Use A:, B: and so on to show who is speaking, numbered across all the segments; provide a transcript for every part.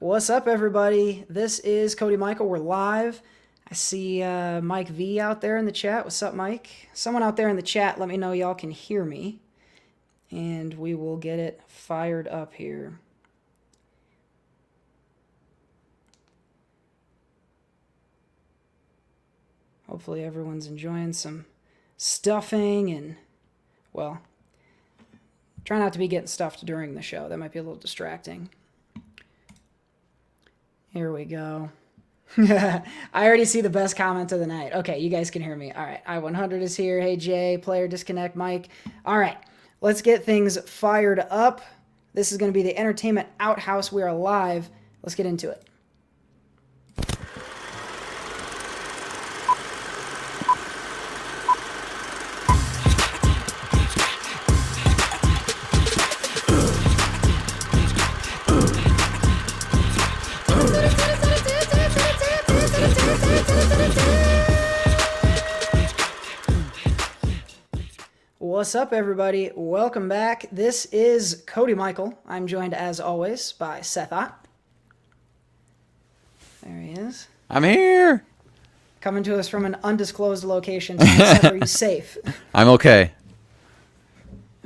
A: What's up, everybody? This is Cody Michael. We're live. I see Mike V out there in the chat. What's up, Mike? Someone out there in the chat, let me know y'all can hear me. And we will get it fired up here. Hopefully everyone's enjoying some stuffing and, well, try not to be getting stuffed during the show. That might be a little distracting. Here we go. I already see the best comment of the night. Okay, you guys can hear me. All right, I-100 is here. Hey, Jay, player disconnect, Mike. All right, let's get things fired up. This is going to be the Entertainment Outhouse. We are live. Let's get into it. What's up, everybody? Welcome back. This is Cody Michael. I'm joined, as always, by Seth Ott. There he is.
B: I'm here.
A: Coming to us from an undisclosed location. Seth, are you safe?
B: I'm okay.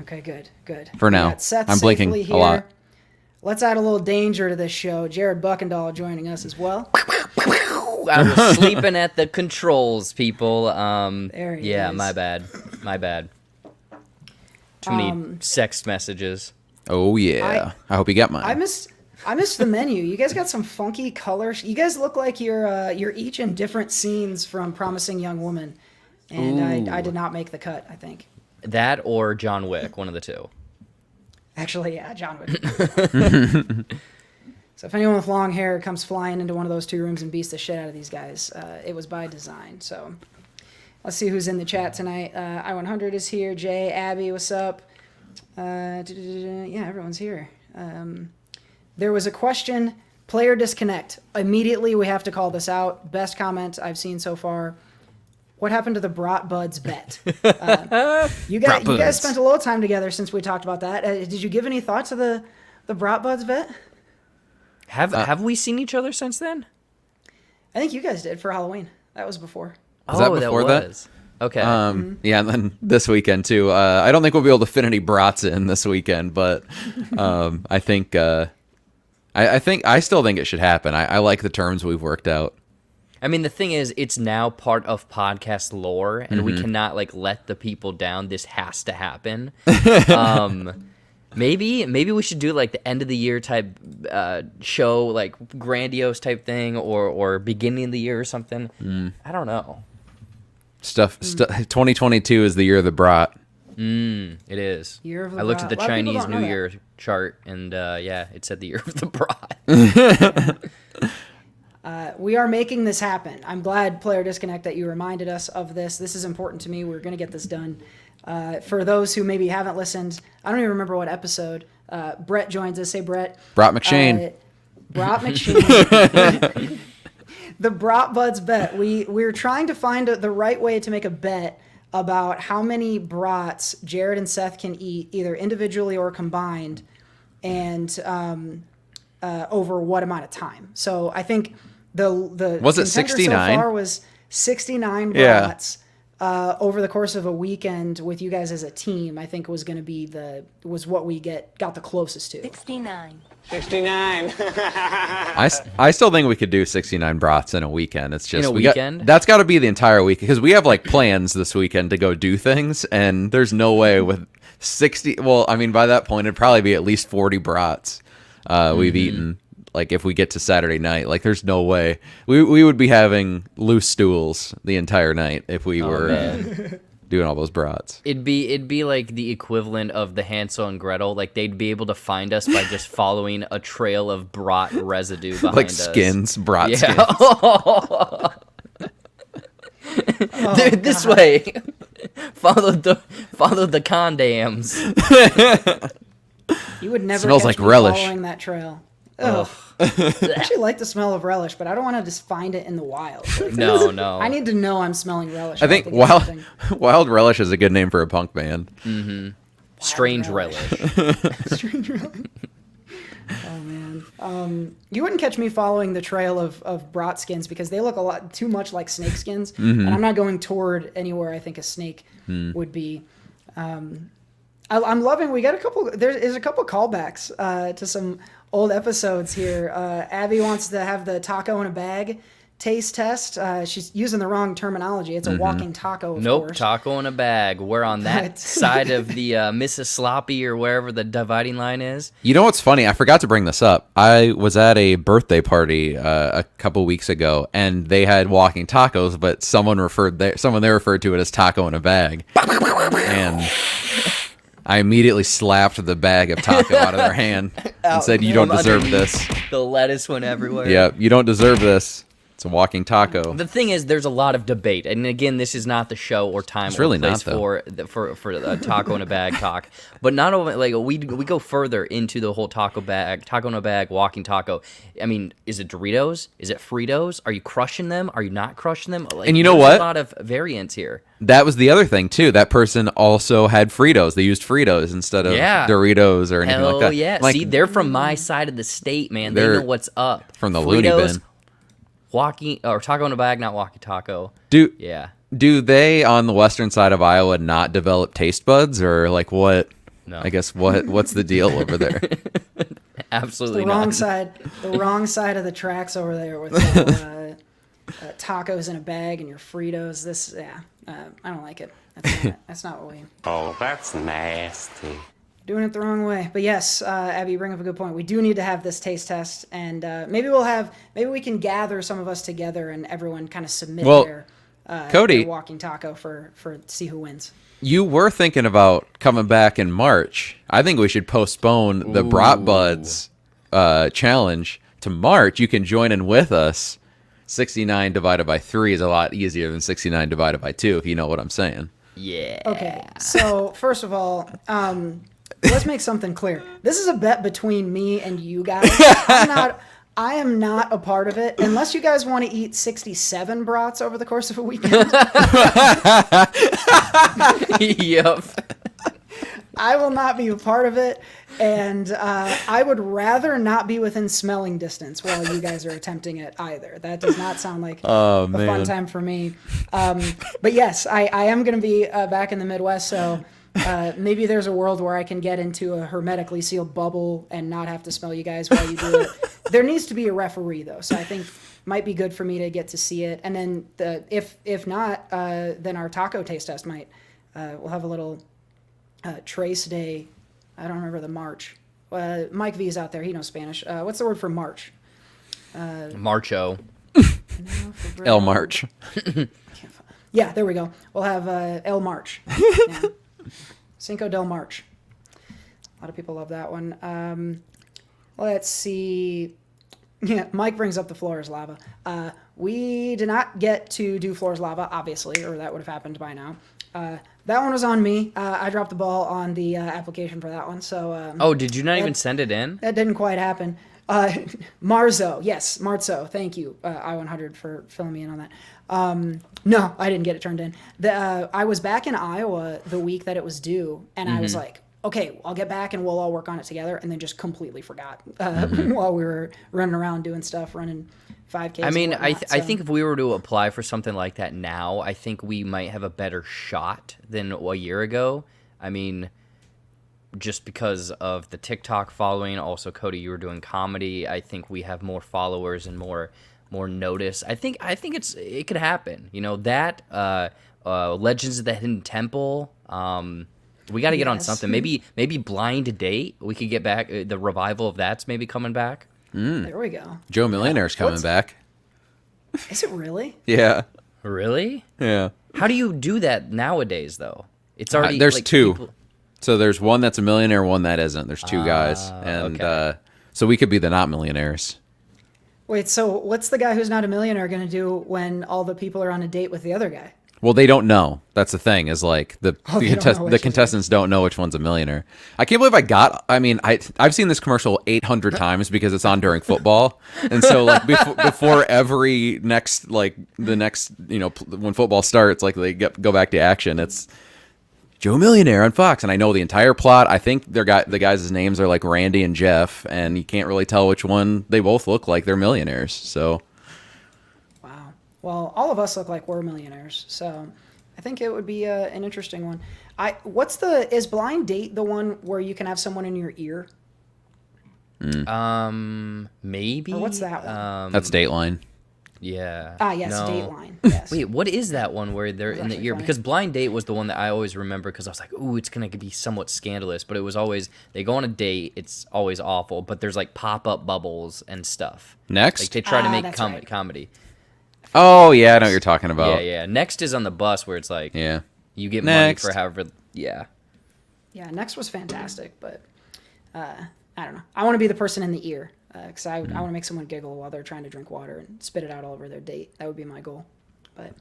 A: Okay, good, good.
B: For now.
A: Seth
B: I'm blinking
A: here.
B: a lot.
A: Let's add a little danger to this show. Jared Buckendahl joining us as well.
C: I was sleeping at the controls, people.
A: There he
C: yeah,
A: is.
C: my bad. Too many sext messages.
B: Oh yeah. I hope you get mine.
A: I missed the menu. You guys got some funky colors. You guys look like you're each in different scenes from Promising Young Woman, and I did not make the cut, I think.
C: That or John Wick, one of the two.
A: Actually, yeah, John Wick. So if anyone with long hair comes flying into one of those two rooms and beats the shit out of these guys, it was by design. So let's see who's in the chat tonight. I-100 is here. Jay, Abby, what's up? Yeah, everyone's here. There was a question, player disconnect. Immediately, we have to call this out. Best comment I've seen so far. What happened to the Brat Buds bet? You guys spent a little time together since we talked about that. Did you give any thought to the Brat Buds bet?
C: Have we seen each other since then?
A: I think you guys did for Halloween. That was before.
B: Was that before that?
C: Okay.
B: Yeah, and then this weekend too. I don't think we'll be able to fit any brats in this weekend, but I think I still think it should happen. I like the terms we've worked out.
C: I mean, the thing is, it's now part of podcast lore, and we cannot let the people down. This has to happen. Maybe we should do the end of the year type show, grandiose type thing, or beginning of the year or something. I don't know.
B: 2022 is the year of the brat.
C: It is.
A: Year of the
C: I looked at the
A: Brat. A lot of people
C: Chinese
A: don't know
C: New
A: that.
C: Year chart, and yeah, it said the year of the brat.
A: We are making this happen. I'm glad, Player Disconnect, that you reminded us of this. This is important to me. We're going to get this done. For those who maybe haven't listened, I don't even remember what episode. Brett joins us. Say, Brett.
B: Brat McShane.
A: Brat McShane. The Brat Buds bet. We're trying to find the right way to make a bet about how many brats Jared and Seth can eat, either individually or combined, and over what amount of time. So I think the
B: Was it
A: contender
B: 69?
A: so far was 69 brats. Over the course of a weekend with you guys as a team, I think was going to be was what we got the closest to.
D: 69.
E: 69.
B: I still think we could do 69 brats in a weekend. It's just
C: In a weekend?
B: that's got to be the entire week because we have plans this weekend to go do things, and there's no way with 60. Well, I mean, by that point it'd probably be at least 40 brats we've eaten. If we get to Saturday night, there's no way we would be having loose stools the entire night if we were doing all those brats.
C: It'd be like the equivalent of the Hansel and Gretel. They'd be able to find us by just following a trail of brat residue behind us.
B: Skins, brat skins.
C: Dude, this way. Follow the condoms.
A: You would never
B: Smells
A: catch
B: like
A: me
B: relish.
A: following that trail. Ugh. I actually like the smell of relish, but I don't want to just find it in the wild.
C: No.
A: I need to know I'm smelling relish.
B: I think
A: it's something.
B: Wild Relish is a good name for a punk band.
C: Strange relish.
A: Strange relish. man. You wouldn't catch me following the trail of brat skins because they look a lot too much like snake skins, and I'm not going toward anywhere I think a snake would be. I'm loving. We got a couple. There's a couple callbacks to some old episodes here. Abby wants to have the taco in a bag taste test. She's using the wrong terminology. It's a walking taco, of
C: Nope,
A: course.
C: taco in a bag. We're on that side of the Mrs. Sloppy or wherever the dividing line is.
B: You know what's funny? I forgot to bring this up. I was at a birthday party a couple weeks ago, and they had walking tacos, but someone they referred to it as taco in a bag, and I immediately slapped the bag of taco out of their hand and said, "You don't deserve this."
C: The lettuce went everywhere.
B: Yeah, you don't deserve this. It's a walking taco.
C: The thing is, there's a lot of debate, and again, this is not the show or time
B: It's
C: or
B: really
C: place
B: not, though.
C: for a taco in a bag talk. But not only like we go further into the whole taco in a bag, walking taco. I mean, is it Doritos? Is it Fritos? Are you crushing them? Are you not crushing them? Like,
B: And you know
C: there's
B: what?
C: A lot of variants here.
B: That was the other thing too. That person also had Fritos. They used Fritos instead of Doritos or anything
C: Hell
B: like that.
C: yeah!
B: Like,
C: See, they're from my side of the state, man. They
B: They're
C: know what's up.
B: from the loony
C: Fritos,
B: bin.
C: Walking or taco in a bag, not walkie taco.
B: Do they on the western side of Iowa not develop taste buds, or like what?
C: No.
B: I guess what's the deal over there?
C: Absolutely
A: The wrong
C: not.
A: side, the wrong side of the tracks over there with tacos in a bag and your Fritos. I don't like it. That's not what we.
D: Oh, that's nasty.
A: Doing it the wrong way. But yes, Abby, you bring up a good point. We do need to have this taste test, and maybe we can gather some of us together and everyone kind of submit
B: Cody,
A: their walking taco for see who wins.
B: You were thinking about coming back in March. I think we should postpone the Brat Buds challenge to March. You can join in with us. 69 divided by 3 is a lot easier than 69 divided by 2, if you know what I'm saying.
C: Yeah.
A: Okay, so first of all, let's make something clear. This is a bet between me and you guys. I am not a part of it unless you guys want to eat 67 brats over the course of a weekend.
C: Yep.
A: I will not be a part of it, and I would rather not be within smelling distance while you guys are attempting it either. That does not sound like a fun time for me. But yes, I am going to be back in the Midwest, so maybe there's a world where I can get into a hermetically sealed bubble and not have to smell you guys while you do it. There needs to be a referee, though, so I think might be good for me to get to see it. And then if not, then our taco taste test might. We'll have a little Trace Day. I don't remember the March. Mike V is out there. He knows Spanish. What's the word for March?
C: Marcho.
B: El March.
A: Yeah, there we go. We'll have El March. Yeah. Cinco del March. A lot of people love that one. Let's see. Yeah, Mike brings up the floor is lava. We did not get to do floor is lava, obviously, or that would have happened by now. That one was on me. I dropped the ball on the application for that one. So.
C: Did you not even send it in?
A: That didn't quite happen. Marzo, yes, Marzo. Thank you, I-100 for filling me in on that. No, I didn't get it turned in. I was back in Iowa the week that it was due, and I was like, okay, I'll get back and we'll all work on it together, and then just completely forgot while we were running around doing stuff, running 5Ks.
C: I mean,
A: and whatnot,
C: I think if we were to apply for something like that now, I think we might have a better shot than a year ago. I mean, just because of the TikTok following. Also, Cody, you were doing comedy. I think we have more followers and more notice. I think it could happen. You know, that Legends of the Hidden Temple. We got to get on something. Maybe Blind Date. We could get back. The revival of that's maybe coming back.
A: There we go.
B: Joe Millionaire's coming back.
A: Is it really?
B: Yeah.
C: Really?
B: Yeah.
C: How do you do that nowadays, though? It's already
B: there's
C: like,
B: two.
C: people-
B: So there's one that's a millionaire, one that isn't. There's two guys, and
C: okay.
B: so we could be the not millionaires.
A: Wait, so what's the guy who's not a millionaire going to do when all the people are on a date with the other guy?
B: Well, they don't know. That's the thing. Is like
A: they don't know which
B: the
A: is
B: contestants don't know which one's a millionaire. I can't believe I've seen this commercial 800 times because it's on during football, and so like before every next when football starts, like they go back to action. Joe Millionaire on Fox, and I know the entire plot. I think the guys' names are like Randy and Jeff, and you can't really tell which one. They both look like they're millionaires. So,
A: Wow. Well, all of us look like we're millionaires, so I think it would be an interesting one. Is Blind Date the one where you can have someone in your ear?
C: Maybe.
A: Or what's that one?
B: that's Dateline.
C: Yeah.
A: Yes,
C: No.
A: Dateline. Yes.
C: Wait, what is that one where they're in the
A: actually
C: ear?
A: funny.
C: Because Blind Date was the one that I always remember because I was like, ooh, it's going to be somewhat scandalous. But it was always, they go on a date, it's always awful, but there's like pop-up bubbles and stuff.
B: Next?
C: Like they try to make
A: that's right.
C: comedy.
B: Oh, yeah, I know what you're talking about.
C: Yeah. Next is on the bus where it's like,
B: Yeah.
C: you get
B: Next.
C: money for however, yeah.
A: Yeah, Next was fantastic, but I don't know. I want to be the person in the ear because I want to make someone giggle while they're trying to drink water and spit it out all over their date. That would be my goal. But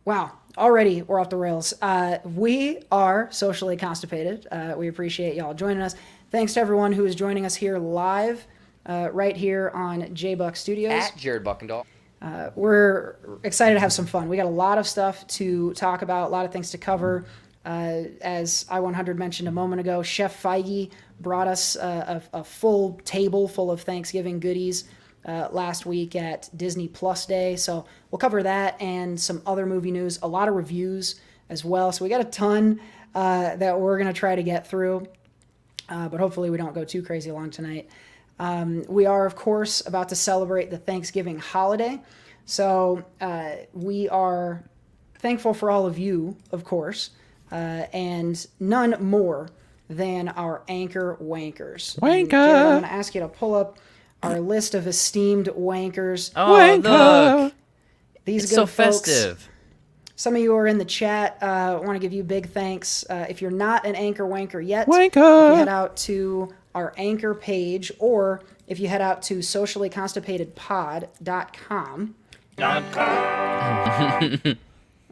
A: wow, already we're off the rails. We are socially constipated. We appreciate y'all joining us. Thanks to everyone who is joining us here live, right here on J-Buck Studios.
C: At Jared Buckendahl.
A: We're excited to have some fun. We got a lot of stuff to talk about, a lot of things to cover. As I-100 mentioned a moment ago, Chef Feige brought us a full table full of Thanksgiving goodies last week at Disney Plus Day. So we'll cover that and some other movie news, a lot of reviews as well. So we got a ton that we're going to try to get through, but hopefully we don't go too crazy long tonight. We are, of course, about to celebrate the Thanksgiving holiday. So we are thankful for all of you, of course, and none more than our anchor wankers. And, Jared, I'm going to ask you to pull up our list of esteemed wankers.
C: Oh, look.
A: These
C: It's
A: good
C: so
A: folks.
C: festive.
A: Some of you are in the chat. Want to give you big thanks. If you're not an anchor wanker yet,
B: Wanker.
A: if you head out to our anchor page, or if you head out to sociallyconstipatedpod.com,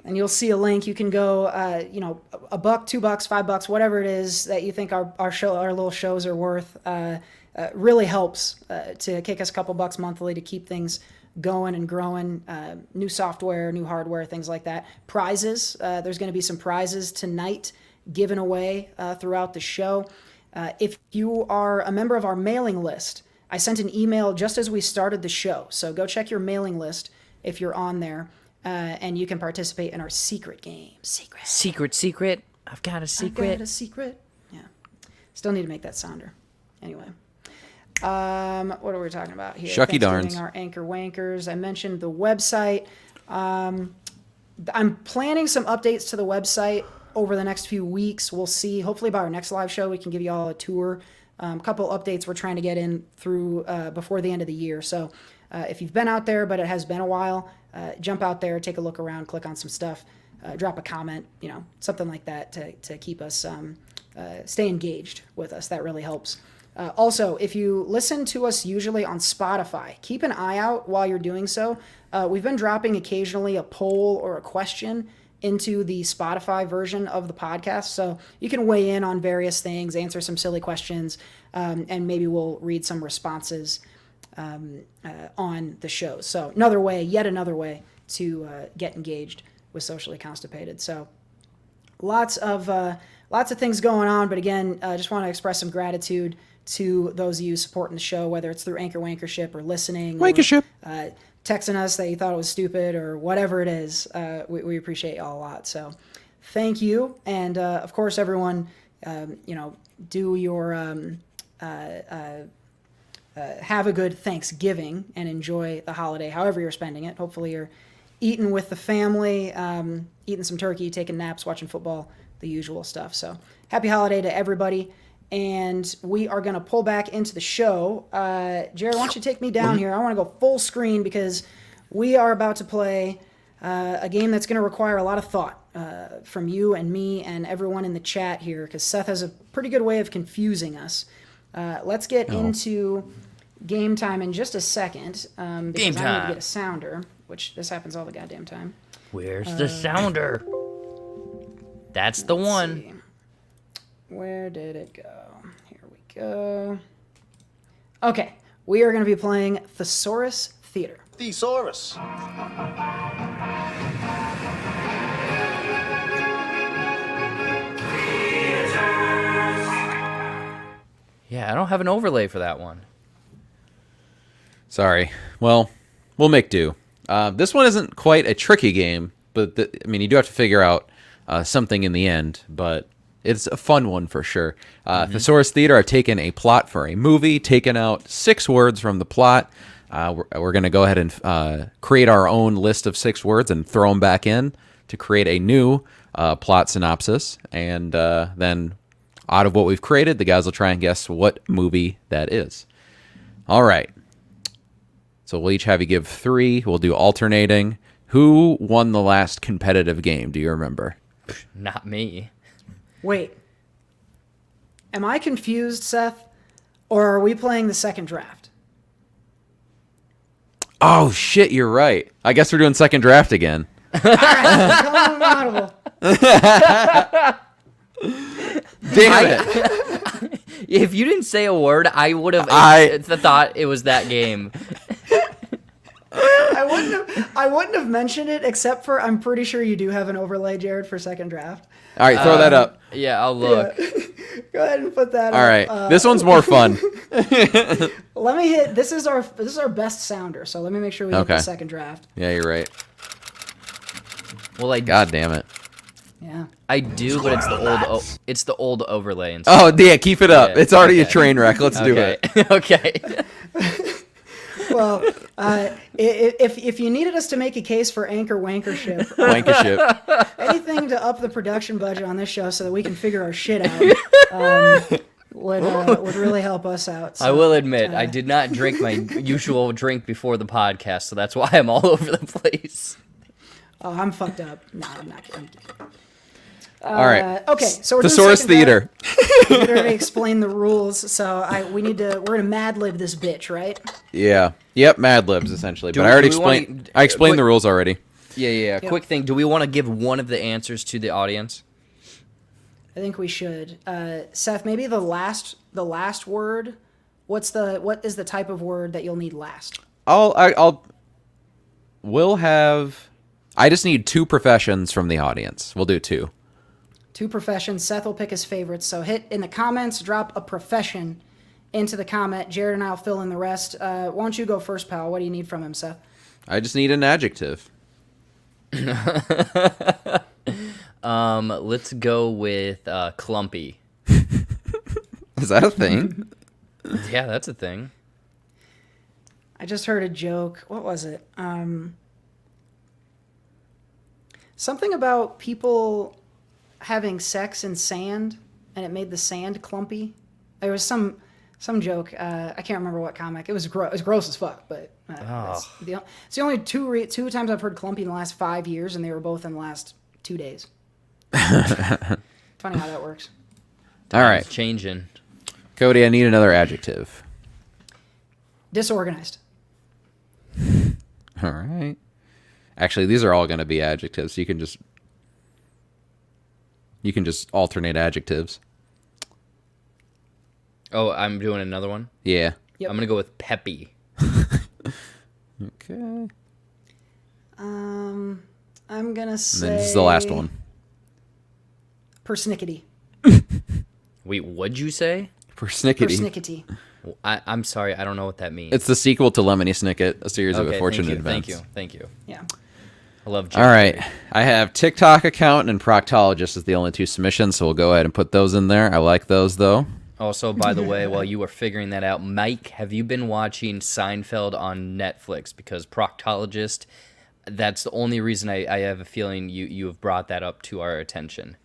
A: and you'll see a link. You can go, $1, $2, $5, $5, whatever it is that you think our little shows are worth. Really helps to kick us a couple bucks monthly to keep things going and growing. New software, new hardware, things like that. Prizes. There's going to be some prizes tonight given away throughout the show. If you are a member of our mailing list, I sent an email just as we started the show. So go check your mailing list if you're on there, and you can participate in our secret game. Secret.
C: I've got a
A: I
C: secret.
A: got a secret. Yeah. Still need to make that sounder. Anyway. What are we talking about here?
B: Shucky
A: Thanksgiving,
B: darns.
A: our anchor wankers. I mentioned the website. I'm planning some updates to the website over the next few weeks. We'll see. Hopefully by our next live show, we can give you all a tour. A couple updates we're trying to get in through before the end of the year. So if you've been out there, but it has been a while, jump out there, take a look around, click on some stuff, drop a comment, something like that to keep us stay engaged with us. That really helps. Also, if you listen to us usually on Spotify, keep an eye out while you're doing so. We've been dropping occasionally a poll or a question into the Spotify version of the podcast. So you can weigh in on various things, answer some silly questions, and maybe we'll read some responses on the show. So yet another way to get engaged with Socially Constipated. So lots of things going on. But again, just want to express some gratitude to those of you supporting the show, whether it's through Anchor Wankership or listening.
B: Wankership.
A: Or, texting us that you thought it was stupid or whatever it is. We appreciate y'all a lot. So thank you. And of course, everyone, do your have a good Thanksgiving and enjoy the holiday, however you're spending it. Hopefully you're eating with the family, eating some turkey, taking naps, watching football, the usual stuff. So happy holiday to everybody. And we are going to pull back into the show. Jared, why don't you take me down here? I want to go full screen because we are about to play a game that's going to require a lot of thought from you and me and everyone in the chat here because Seth has a pretty good way of confusing us. Let's get into game time in just a second because
C: Game
A: I need to
C: time.
A: get a sounder, which this happens all the goddamn time.
C: Where's the sounder? That's the one.
A: See. Where did it go? Here we go. Okay, we are going to be playing Thesaurus Theater.
E: Thesaurus.
C: Yeah, I don't have an overlay for that one.
B: Sorry. Well, we'll make do. This one isn't quite a tricky game, but you do have to figure out something in the end, but it's a fun one for sure. Thesaurus Theater have taken a plot for a movie, taken out 6 words from the plot. We're going to go ahead and create our own list of 6 words and throw them back in to create a new plot synopsis. And then out of what we've created, the guys will try and guess what movie that is. All right. So we'll each have you give 3. We'll do alternating. Who won the last competitive game? Do you remember?
C: Not me.
A: Wait. Am I confused, Seth? Or are we playing the second draft?
B: Oh, shit, you're right. I guess we're doing second draft again.
A: All right, come on, audible.
B: Damn it.
C: If you didn't say a word, I would have thought it was that game.
A: I wouldn't have mentioned it except for I'm pretty sure you do have an overlay, Jared, for second draft.
B: All right, throw that up.
C: Yeah, I'll look.
A: Yeah. Go ahead and put that
B: All
A: up.
B: right, this one's more fun.
A: Let me hit. This is our best sounder. So let me make sure we hit the second draft.
B: Yeah, you're right.
C: Well,
B: God damn it.
A: Yeah.
C: I do, but it's the old overlay and
B: Oh, yeah, keep it up.
C: Yeah,
B: It's already a
C: okay.
B: train wreck. Let's do it.
C: Okay.
A: Well, if you needed us to make a case for Anchor Wankership,
B: Wankership.
A: anything to up the production budget on this show so that we can figure our shit out would really help us out. So,
C: I will admit, I did not drink my usual drink before the podcast, so that's why I'm all over the place.
A: Oh, I'm fucked up. No, I'm not kidding.
B: All right.
A: Okay, so we're doing
B: Thesaurus
A: second
B: Theater.
A: draft. We already explained the rules, so we're gonna Mad Lib this bitch, right?
B: Yeah. Yep, Mad Libs, essentially. But I already explained the rules already.
C: Yeah. Quick thing. Do we want to give one of the answers to the audience?
A: I think we should. Seth, maybe the last word. What is the type of word that you'll need last?
B: We'll have. I just need 2 professions from the audience. We'll do 2.
A: 2 professions. Seth will pick his favorites. So hit in the comments, drop a profession into the comment. Jared and I will fill in the rest. Why don't you go first, pal? What do you need from him, Seth?
B: I just need an adjective.
C: Let's go with clumpy.
B: Is that a thing?
C: Yeah, that's a thing.
A: I just heard a joke. What was it? Something about people having sex in sand, and it made the sand clumpy. There was some joke. I can't remember what comic. It was gross as fuck. But it's the only two times I've heard clumpy in the last 5 years, and they were both in the last 2 days. Funny how that works.
B: All right.
C: It's changing.
B: Cody, I need another adjective.
A: Disorganized.
B: All right. Actually, these are all going to be adjectives. You can just alternate adjectives.
C: Oh, I'm doing another one?
B: Yeah.
A: Yep.
C: I'm going to go with peppy.
B: Okay.
A: I'm gonna say.
B: And then this is the last one.
A: Persnickety.
C: Wait, what'd you say?
B: Persnickety.
A: Persnickety.
C: I'm sorry, I don't know what that means.
B: It's the sequel to Lemony Snicket, a series of unfortunate events.
C: Thank you.
A: Yeah.
C: I love
B: All right. I have TikTok account and proctologist as the only 2 submissions, so we'll go ahead and put those in there. I like those, though.
C: Also, by the way, while you were figuring that out, Mike, have you been watching Seinfeld on Netflix? Because proctologist, that's the only reason I have a feeling you have brought that up to our attention.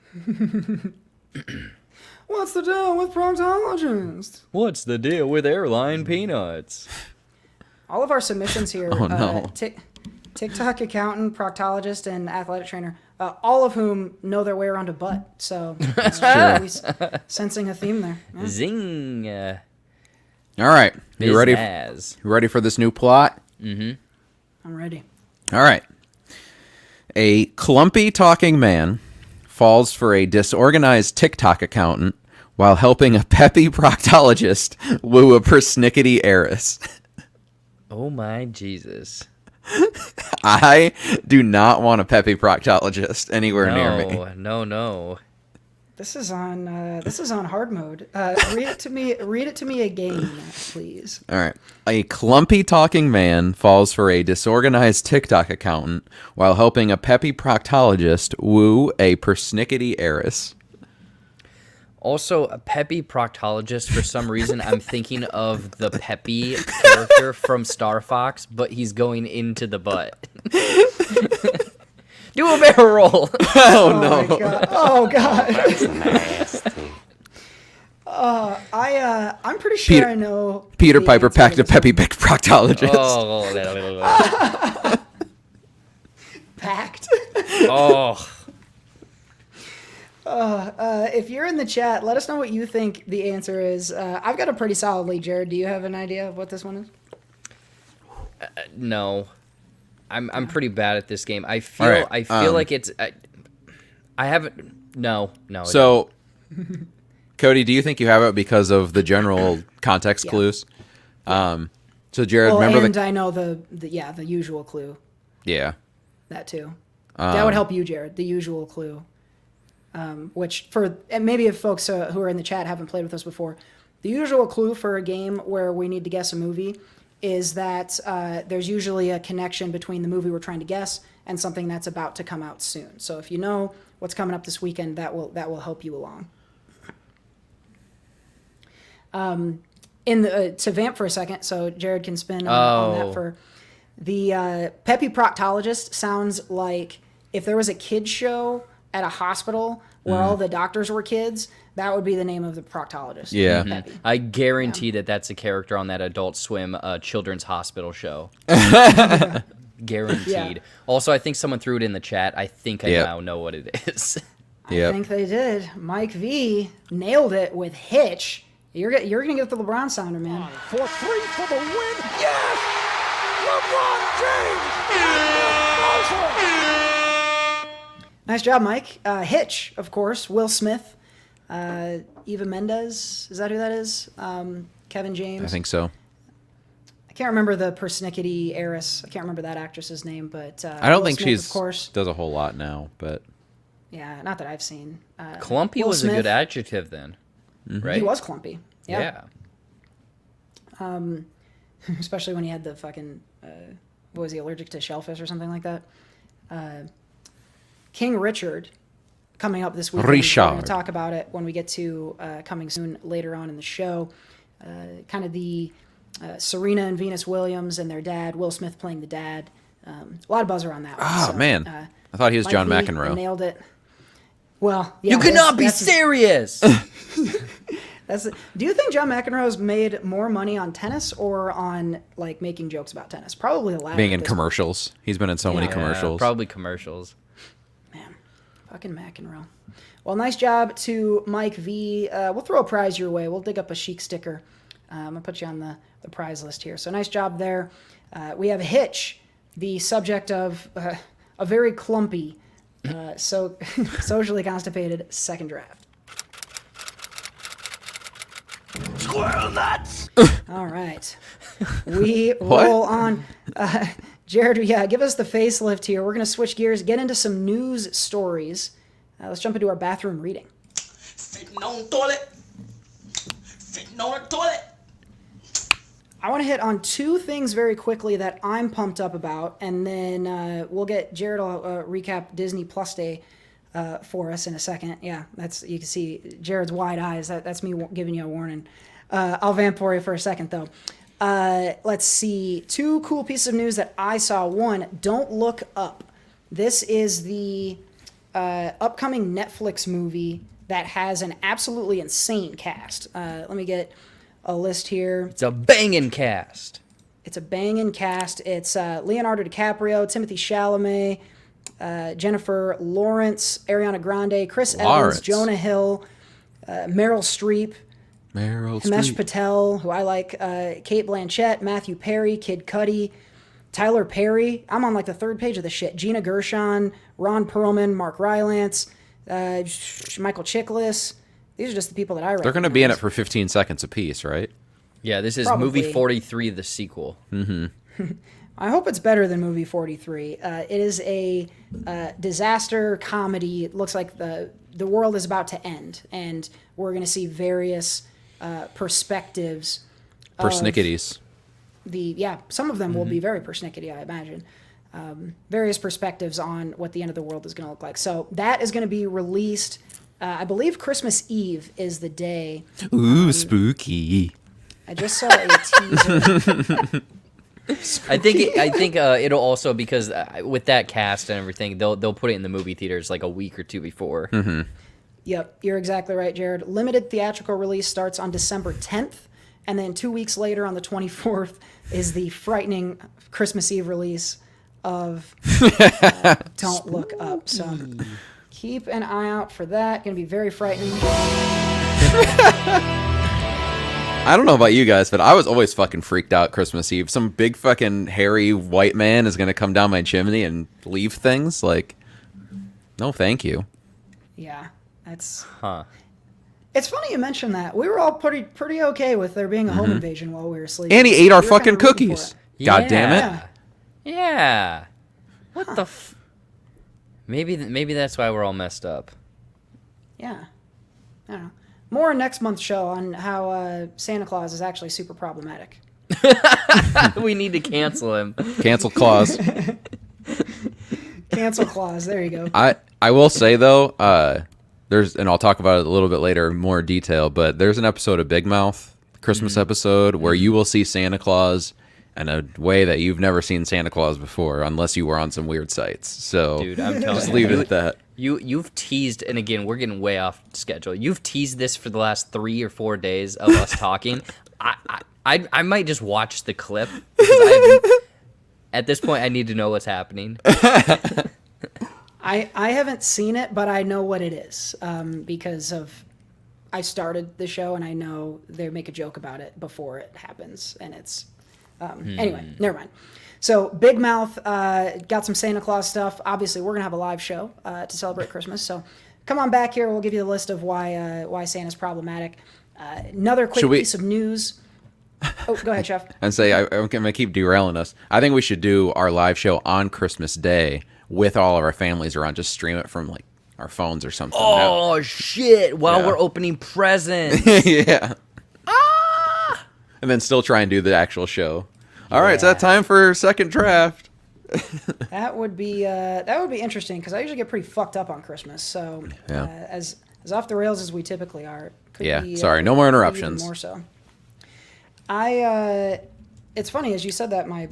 A: What's the deal with proctologists?
C: What's the deal with airline peanuts?
A: All of our submissions here.
B: Oh, no.
A: TikTok accountant, proctologist, and athletic trainer. All of whom know their way around a butt. So sensing a theme there. Yeah.
C: Zing.
B: All right. You ready?
C: Biznaz.
B: You ready for this new plot?
A: I'm ready.
B: All right. A clumpy talking man falls for a disorganized TikTok accountant while helping a peppy proctologist woo a persnickety heiress.
C: Oh my Jesus.
B: I do not want a peppy proctologist anywhere near me.
C: No.
A: This is on hard mode. Read it to me. Read it to me again, please.
B: All right. A clumpy talking man falls for a disorganized TikTok accountant while helping a peppy proctologist woo a persnickety heiress.
C: Also, a peppy proctologist, for some reason, I'm thinking of the Peppy character from Star Fox, but he's going into the butt. Do a barrel roll.
B: Oh, no.
A: My God. Oh God.
D: That's nasty.
A: I'm pretty sure I know.
B: Peter
A: the
B: Piper
A: answer
B: packed
A: to
B: a
A: this
B: peppy
A: one.
B: proctologist.
C: Oh,
A: Packed.
C: oh.
A: If you're in the chat, let us know what you think the answer is. I've got a pretty solid lead, Jared. Do you have an idea of what this one is?
C: No. I'm pretty bad at this game. I feel
B: All right,
C: I feel like it's I haven't no.
B: So, Cody, do you think you have it because of the general context
A: Yeah.
B: clues? So, Jared,
A: Well,
B: remember
A: and I know the usual clue.
B: Yeah.
A: That too. That would help you, Jared. The usual clue. Which and maybe if folks who are in the chat haven't played with us before, the usual clue for a game where we need to guess a movie is that there's usually a connection between the movie we're trying to guess and something that's about to come out soon. So if you know what's coming up this weekend, that will help you along. To vamp for a second, so Jared can spin on that for the Peppy Proctologist sounds like if there was a kids show at a hospital where all the doctors were kids, that would be the name of the proctologist.
B: Yeah.
A: Peppy.
C: I guarantee that's a character on that Adult Swim children's hospital show. Guaranteed.
A: Yeah.
C: Also, I think someone threw it in the chat. I think I now know what it is.
A: I
B: Yep.
A: think they did. Mike V nailed it with Hitch. You're gonna get the LeBron sounder, man.
E: For three for the win. Yes! LeBron James!
A: Nice job, Mike. Hitch, of course. Will Smith. Eva Mendes. Is that who that is? Kevin James.
B: I think so.
A: I can't remember the persnickety heiress. I can't remember that actress's name, but
B: I don't
A: Will
B: think
A: Smith,
B: she's
A: of course.
B: does a whole lot now, but
A: Yeah, not that I've seen.
C: Clumpy
A: Will
C: was
A: Smith,
C: a good adjective then, right?
A: He was clumpy. Yeah.
C: Yeah.
A: Especially when he had the fucking, what was he, allergic to shellfish or something like that? King Richard, coming up this week. We're going
B: Richard.
A: to talk about it when we get to coming soon later on in the show. Kind of the Serena and Venus Williams and their dad, Will Smith playing the dad. A lot of buzz around that one.
B: Oh,
A: So,
B: man. I thought he was
A: Mike
B: John
A: V
B: McEnroe.
A: nailed it. Well, yeah,
C: You cannot be
A: that's-
C: serious.
A: Do you think John McEnroe's made more money on tennis or on like making jokes about tennis? Probably the latter.
B: being in
A: at this point.
B: commercials. He's been in so many
A: Yeah,
B: commercials.
C: Probably commercials.
A: Man, fucking McEnroe. Well, nice job to Mike V. We'll throw a prize your way. We'll dig up a chic sticker. I'm gonna put you on the prize list here. So nice job there. We have Hitch, the subject of a very clumpy, socially constipated second draft.
E: Squirrel nuts!
A: All right. We roll on. Jared, give us the facelift here. We're going to switch gears, get into some news stories. Let's jump into our bathroom reading.
F: Sitting on the toilet. Sitting on the toilet.
A: I want to hit on two things very quickly that I'm pumped up about, and then we'll get Jared will recap Disney Plus Day for us in a second. Yeah, you can see Jared's wide eyes. That's me giving you a warning. I'll vamp for you for a second, though. Let's see. Two cool pieces of news that I saw. One, Don't Look Up. This is the upcoming Netflix movie that has an absolutely insane cast. Let me get a list here.
C: It's a banging cast.
A: It's a banging cast. It's Leonardo DiCaprio, Timothy Chalamet, Jennifer Lawrence, Ariana Grande, Chris
B: Lawrence.
A: Evans, Jonah Hill, Meryl Streep,
B: Meryl
A: Himesh
B: Streep.
A: Patel, who I like, Kate Blanchett, Matthew Perry, Kid Cudi, Tyler Perry. I'm on like the third page of the shit. Gina Gershon, Ron Perlman, Mark Rylance, Michael Chiklis. These are just the people that I recognize.
B: They're going to be in it for 15 seconds apiece, right?
C: Yeah, this is
A: Probably.
C: movie 43, the sequel.
A: I hope it's better than movie 43. It is a disaster comedy. It looks like the world is about to end, and we're going to see various perspectives.
B: Persnicketies.
A: Some of them will be very persnickety, I imagine. Various perspectives on what the end of the world is going to look like. So that is going to be released. I believe Christmas Eve is the day.
B: Ooh, spooky.
A: I just saw a teaser.
C: I think it'll also, because with that cast and everything, they'll put it in the movie theaters like a week or two before.
B: Mm-hmm.
A: Yep, you're exactly right, Jared. Limited theatrical release starts on December 10th, and then 2 weeks later on the 24th is the frightening Christmas Eve release of Don't Look Up. So keep an eye out for that. Going to be very frightening.
B: I don't know about you guys, but I was always fucking freaked out Christmas Eve. Some big fucking hairy white man is going to come down my chimney and leave things. Like, no thank you.
A: Yeah, that's...
C: Huh.
A: It's funny you mentioned that. We were all pretty okay with there being a home invasion while we were asleeping.
B: And he ate our
A: We were kinda
B: fucking
A: rooting for
B: cookies.
A: it.
B: God damn it.
A: Yeah.
C: Yeah. What the Maybe that's why we're all messed up.
A: Yeah. I don't know. More next month's show on how Santa Claus is actually super problematic.
C: We need to cancel him.
B: Cancel clause.
A: Cancel clause. There you go.
B: I will say though, and I'll talk about it a little bit later in more detail, but there's an episode of Big Mouth, Christmas episode, where you will see Santa Claus in a way that you've never seen Santa Claus before, unless you were on some weird sites. So
C: Dude, I'm telling
B: just
C: you.
B: leave it at that.
C: You've teased, and again, we're getting way off schedule. You've teased this for the last 3 or 4 days of us talking. I might just watch the clip, because at this point I need to know what's happening.
A: I haven't seen it, but I know what it is because I started the show and I know they make a joke about it before it happens, and it's anyway. Never mind. So Big Mouth got some Santa Claus stuff. Obviously, we're gonna have a live show to celebrate Christmas. So come on back here. We'll give you the list of why Santa's problematic. Another quick piece of news. Oh, go ahead, Chef.
B: And say, I'm going to keep derailing us. I think we should do our live show on Christmas Day with all of our families around. Just stream it from like our phones or something.
C: Oh, shit. While
B: Yeah.
C: we're opening presents.
B: Yeah. And then still try and do the actual show. All right, it's that time for second draft.
A: That would be interesting because I usually get pretty fucked up on Christmas. So
B: Yeah.
A: As off the rails as we typically are. Could
B: Yeah,
A: be,
B: sorry, no more
A: could be even
B: interruptions.
A: More so. It's funny as you said that my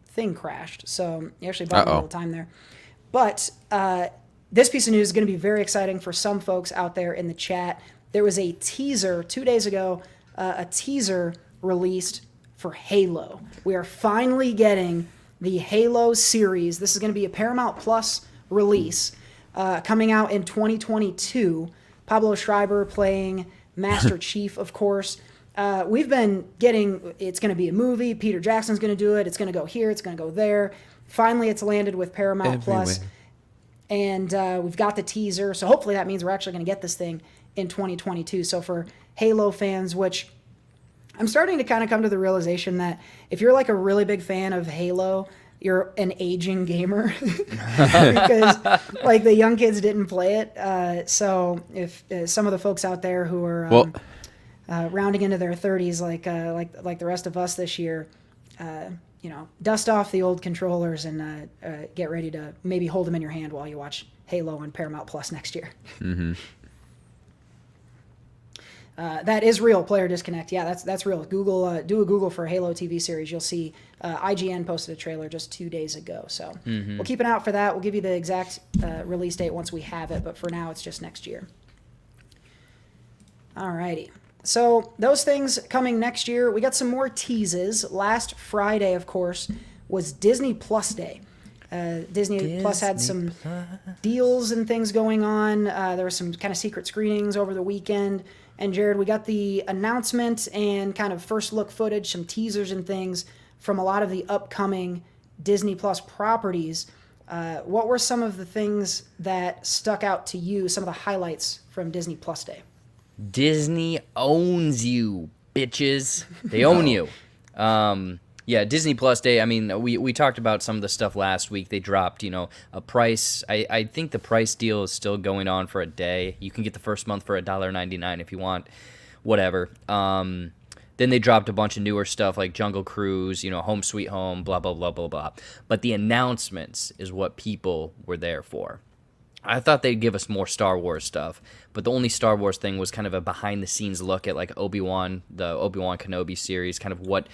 A: thing crashed. So you actually bought me a little time there. But this piece of news is going to be very exciting for some folks out there in the chat. There was a teaser 2 days ago, a teaser released for Halo. We are finally getting the Halo series. This is going to be a Paramount Plus release coming out in 2022. Pablo Schreiber playing Master Chief, of course. We've been getting, it's going to be a movie. Peter Jackson's going to do it. It's going to go here. It's going to go there. Finally, it's landed with Paramount Plus. And we've got the teaser. So hopefully that means we're actually going to get this thing in 2022. So for Halo fans, which I'm starting to kind of come to the realization that if you're like a really big fan of Halo, you're an aging gamer because like the young kids didn't play it. So if some of the folks out there who are rounding into their 30s, like the rest of us this year, dust off the old controllers and get ready to maybe hold them in your hand while you watch Halo on Paramount Plus next year.
B: Mm-hmm.
A: That is real. Player disconnect. Yeah, that's real. Google, do a Google for Halo TV series. You'll see IGN posted a trailer just 2 days ago. So we'll keep an eye out for that. We'll give you the exact release date once we have it. But for now, it's just next year. Alrighty. So those things coming next year. We got some more teases. Last Friday, of course, was Disney Plus Day. Disney Plus had some deals and things going on. There were some kind of secret screenings over the weekend. And Jared, we got the announcement and kind of first look footage, some teasers and things from a lot of the upcoming Disney Plus properties. What were some of the things that stuck out to you, some of the highlights from Disney Plus Day?
C: Disney owns you, bitches. They own you. Yeah, Disney Plus Day. I mean, we talked about some of the stuff last week. They dropped, a price. I think the price deal is still going on for a day. You can get the first month for $1.99 if you want, whatever. Then they dropped a bunch of newer stuff like Jungle Cruise, Home Sweet Home, blah, blah, blah, blah, blah. But the announcements is what people were there for. I thought they'd give us more Star Wars stuff, but the only Star Wars thing was kind of a behind-the-scenes look at like the Obi-Wan Kenobi series, kind of what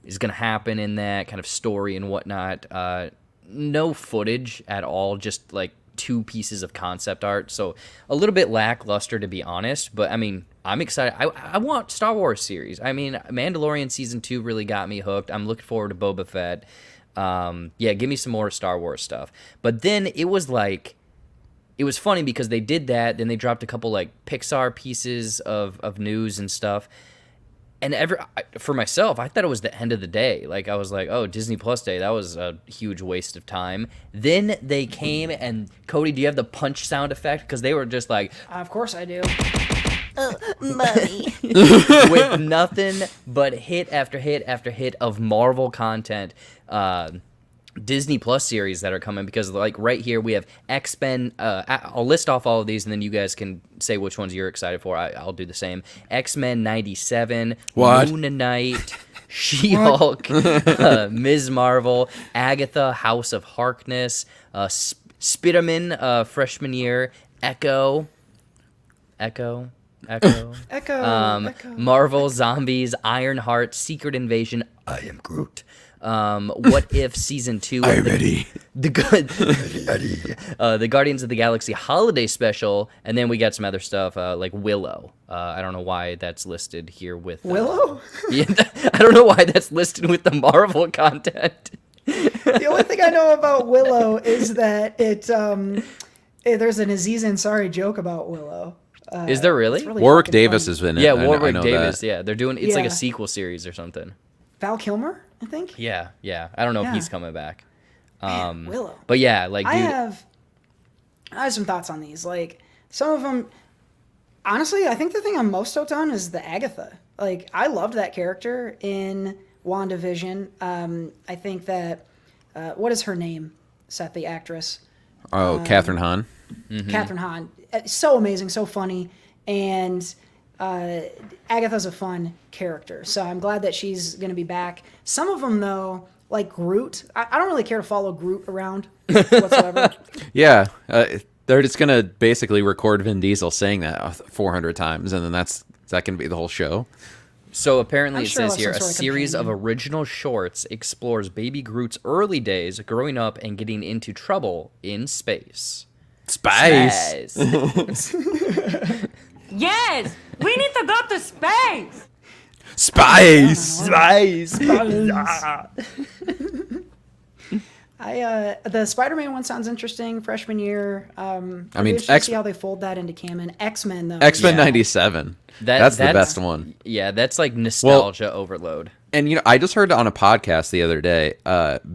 C: is going to happen in that kind of story and whatnot. No footage at all, just like 2 pieces of concept art. So a little bit lackluster, to be honest, but I mean, I'm excited. I want Star Wars series. I mean, Mandalorian Season 2 really got me hooked. I'm looking forward to Boba Fett. Yeah, give me some more Star Wars stuff. But then it was funny because they did that, then they dropped a couple like Pixar pieces of news and stuff. And for myself, I thought it was the end of the day. Like, I was like, oh, Disney Plus Day, that was a huge waste of time. Then they came, and Cody, do you have the punch sound effect? Because they were just like...
A: Of course I do.
G: Money.
C: with nothing but hit after hit after hit of Marvel content. Disney Plus series that are coming, because like right here we have X-Men. I'll list off all of these and then you guys can say which ones you're excited for. I'll do the same. X-Men 97,
B: What?
C: Moon Knight, She-Hulk, Ms. Marvel, Agatha, House of Harkness, Spiderman, freshman year, Echo.
A: Echo.
C: Marvel Zombies, Ironheart, Secret Invasion, I Am Groot. What If Season 2?
B: I'm ready.
C: The Guardians of the Galaxy Holiday Special, and then we got some other stuff like Willow. I don't know why that's listed here with
A: Willow?
C: Yeah, I don't know why that's listed with the Marvel content.
A: The only thing I know about Willow is that there's an Aziz Ansari joke about Willow.
C: Is there really?
A: It's really
B: Warwick
A: fucking
B: Davis
A: fun.
B: is in it.
C: Yeah,
B: I
C: Warwick
B: know
C: Davis.
B: that.
C: Yeah, they're doing it's like a
A: Yeah.
C: sequel series or something.
A: Val Kilmer, I think.
C: Yeah. I don't know if
A: Yeah.
C: he's coming back.
A: Willow.
C: But yeah, like dude,
A: I have some thoughts on these. Like, some of them, honestly, I think the thing I'm most stoked on is the Agatha. Like, I loved that character in WandaVision. I think that, what is her name, Seth, the actress?
B: Oh, Catherine Hahn.
A: Catherine Hahn. So amazing, so funny. And Agatha's a fun character. So I'm glad that she's going to be back. Some of them, though, like Groot, I don't really care to follow Groot around whatsoever.
B: Yeah, they're just gonna basically record Vin Diesel saying that 400 times, and then that can be the whole show.
C: So apparently
A: I'm
C: it
A: sure
C: says
A: I'll have
C: here, a
A: some sort of
C: series of
A: companion.
C: original shorts explores baby Groot's early days growing up and getting into trouble in space.
B: Spice.
G: Yes, we need to go to space.
B: Spice.
A: The Spider-Man one sounds interesting. Freshman year. I
B: mean,
A: mean, to see how they fold that into canon. X-Men though.
B: X-Men
C: Yeah.
B: 97. That's the best one.
C: Yeah, that's like nostalgia overload.
B: And I just heard on a podcast the other day,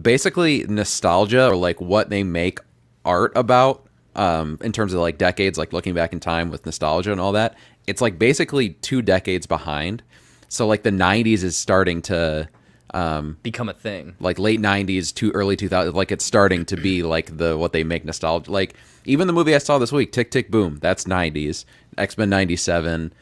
B: basically nostalgia, or like what they make art about, in terms of like decades, like looking back in time with nostalgia and all that. It's like basically 2 decades behind. So like the 90s is starting to
C: Become a thing.
B: like late 90s to early 2000s, like it's starting to be like what they make nostalgia. Like even the movie I saw this week, Tick Tick Boom, that's 90s. X-Men 97,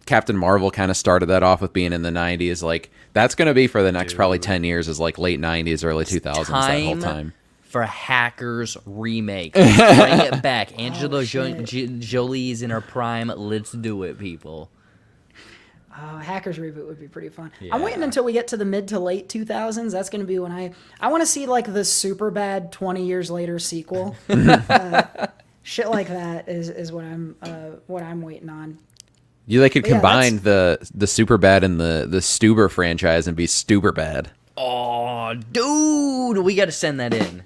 B: Captain Marvel kind of started that off with being in the 90s. Like that's going to be for the next probably 10 years is like late 90s, early 2000s, that whole time.
C: For Hackers remake. Bring it back. Angela Jolie's in her prime. Let's do it, people.
A: Hackers reboot would be pretty fun. I'm waiting until we get to the mid to late 2000s. That's going to be when I want to see like the super bad 20 years later sequel. Shit like that is what I'm waiting on.
B: They could
A: But yeah,
B: combine the Superbad and the Stuber franchise and be Stuber Bad.
C: Oh, dude, we got to send that in.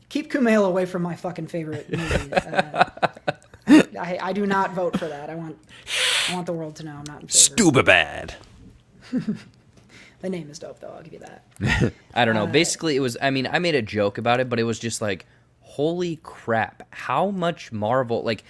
A: Keep Kumail away from my fucking favorite movie. I do not vote for that. I want the world to know I'm not in favor.
B: Stuber Bad.
A: The name is dope, though. I'll give you that.
C: I don't know. Basically, it was, I mean, I made a joke about it, but it was just like, holy crap, how much Marvel, like,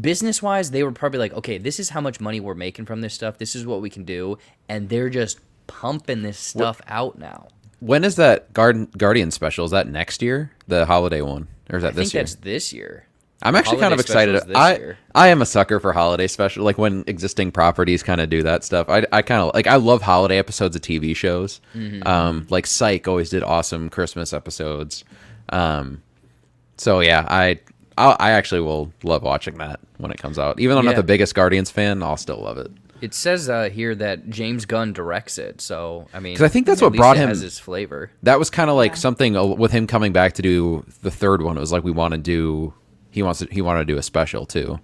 C: business wise, they were probably like, okay, this is how much money we're making from this stuff. This is what we can do, and they're just pumping this stuff out now.
B: When is that Guardian special? Is that next year, the holiday one, or is that
C: I
B: this
C: think
B: year?
C: that's this year.
B: I'm actually kind of
C: Holiday
B: excited.
C: special is this year.
B: I am a sucker for holiday special, like when existing properties kind of do that stuff. I kind of like. I love holiday episodes of TV shows. Like Psych always did awesome Christmas episodes. So yeah, I actually will love watching that when it comes out. Even though I'm not
C: Yeah.
B: the biggest Guardians fan, I'll still love it.
C: It says here that James Gunn directs it, so I mean,
B: 'Cause I think that's
C: at
B: what
C: least
B: brought
C: it
B: him-
C: has his flavor.
B: That was kind of like something with him coming back to do the third one. It was like he wanted to do a special too.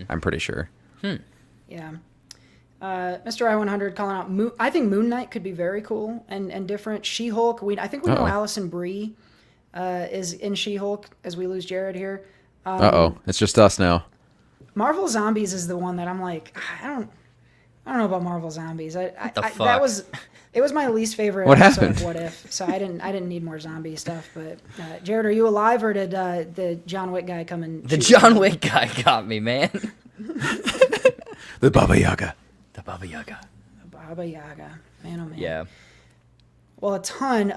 B: I'm pretty sure.
A: Yeah. Mr. I-100 calling out I think Moon Knight could be very cool and different. She-Hulk, I think we know
B: Uh-oh.
A: Allison Brie is in She-Hulk as we lose Jared here.
B: It's just us now.
A: Marvel Zombies is the one that I'm like, I don't know about Marvel Zombies.
C: the
A: that
C: fuck?
A: was my least favorite
B: What
A: episode
B: happened?
A: of What If. So I didn't need more zombie stuff. But Jared, are you alive, or did the John Wick guy come and
C: The
A: shoot
C: John
A: you?
C: Wick guy got me, man.
B: The Baba Yaga.
C: The Baba Yaga.
A: Baba Yaga, man, oh man.
C: Yeah.
A: Well, a ton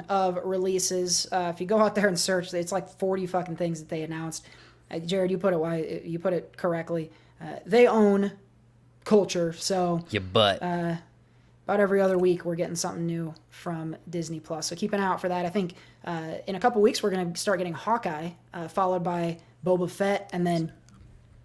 A: of releases. If you go out there and search, it's like 40 fucking things that they announced. Jared, you put it correctly. They own culture, so
C: Your butt.
A: about every other week we're getting something new from Disney Plus. So keep an eye out for that. I think in a couple weeks we're going to start getting Hawkeye, followed by Boba Fett, and then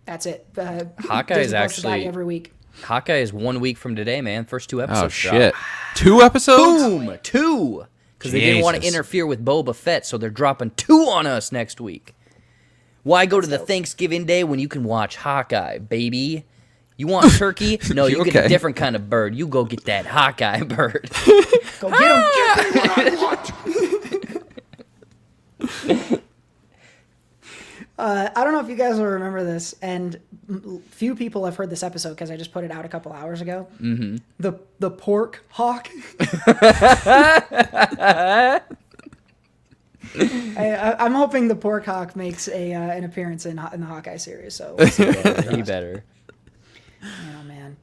A: that's it.
C: Hawkeye
A: Disney
C: is
A: Plus got
C: actually-
A: you every week.
C: Hawkeye is 1 week from today, man. First 2 episodes.
B: Oh
C: dropped.
B: shit! 2 episodes?
C: Boom! 2! Because they didn't want to
B: Jesus.
C: interfere with Boba Fett, so they're dropping 2 on us next week. Why go to the Thanksgiving Day when you can watch Hawkeye, baby? You want turkey? No, you get a
B: okay?
C: different kind of bird. You go get that Hawkeye bird.
A: Go get him! I don't know if you guys will remember this, and few people have heard this episode because I just put it out a couple hours ago. Mm-hmm. The pork hawk. I'm hoping the pork hawk makes an appearance in the Hawkeye series. So let's see what it
C: He
A: does.
C: better.
A: Oh man,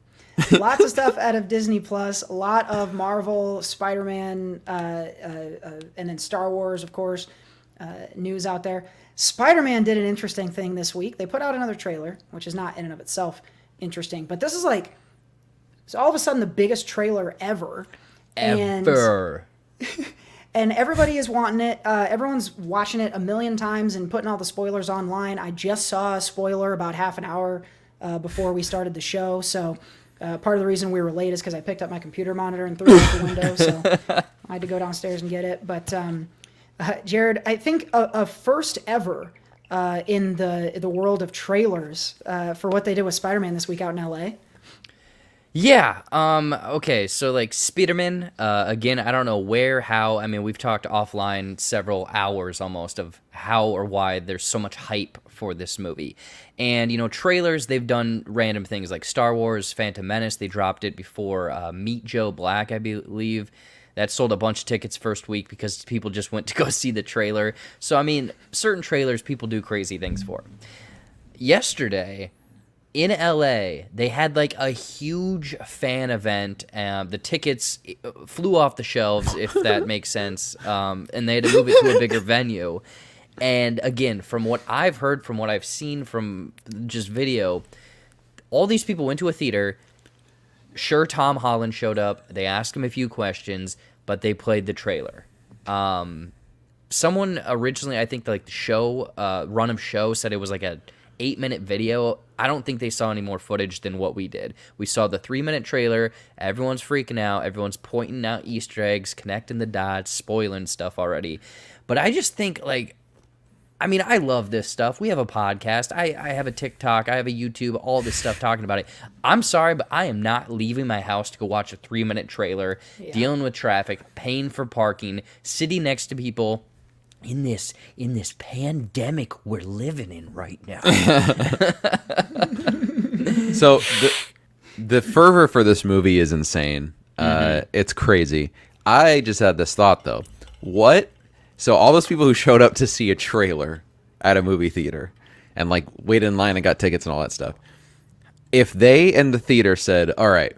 A: lots of stuff out of Disney Plus. A lot of Marvel, Spider-Man, and then Star Wars, of course. News out there. Spider-Man did an interesting thing this week. They put out another trailer, which is not in and of itself interesting, but this is like, so all of a sudden the biggest trailer ever.
C: Ever.
A: And everybody is wanting it. Everyone's watching it a million times and putting all the spoilers online. I just saw a spoiler about half an hour before we started the show. So part of the reason we were late is because I picked up my computer monitor and threw it out the window. So I had to go downstairs and get it. But Jared, I think a first ever in the world of trailers for what they did with Spider-Man this week out in LA.
C: Yeah. Okay. So like Spider-Man, again, I don't know where, how. I mean, we've talked offline several hours almost of how or why there's so much hype for this movie. And, you know, trailers, they've done random things like Star Wars, Phantom Menace. They dropped it before Meet Joe Black, I believe. That sold a bunch of tickets first week because people just went to go see the trailer. So, I mean, certain trailers people do crazy things for. Yesterday, in LA, they had like a huge fan event. The tickets flew off the shelves, if that makes sense. And they had to move it to a bigger venue. And again, from what I've heard, from what I've seen from just video, all these people went to a theater. Sure, Tom Holland showed up. They asked him a few questions, but they played the trailer. Someone originally, I think, like the show, run of show, said it was like a 8-minute video. I don't think they saw any more footage than what we did. We saw the 3-minute trailer. Everyone's freaking out. Everyone's pointing out Easter eggs, connecting the dots, spoiling stuff already. But I just think, like, I mean, I love this stuff. We have a podcast. I have a TikTok. I have a YouTube, all this stuff talking about it. I'm sorry, but I am not leaving my house to go watch a 3-minute trailer, dealing with traffic, paying for parking, sitting next to people in this pandemic we're living in right now.
B: So the fervor for this movie is insane. It's crazy. I just had this thought though. What? So all those people who showed up to see a trailer at a movie theater, and like waited in line and got tickets and all that stuff. If they in the theater said, all right,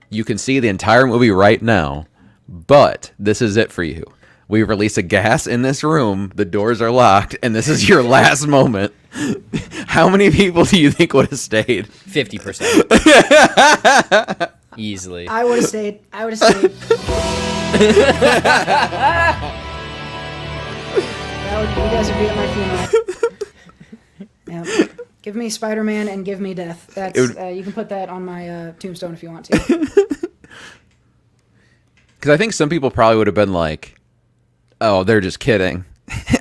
B: you can see the entire movie right now, but this is it for you. We release a gas in this room, the doors are locked, and this is your last moment. How many people do you think would have stayed?
C: 50%. Easily.
A: I would have stayed. That would, you guys would be at my funeral. Yeah. Give me Spider-Man and give me death. That's you can put that on my tombstone if you want to.
B: Because I think some people probably would have been like, oh, they're just kidding.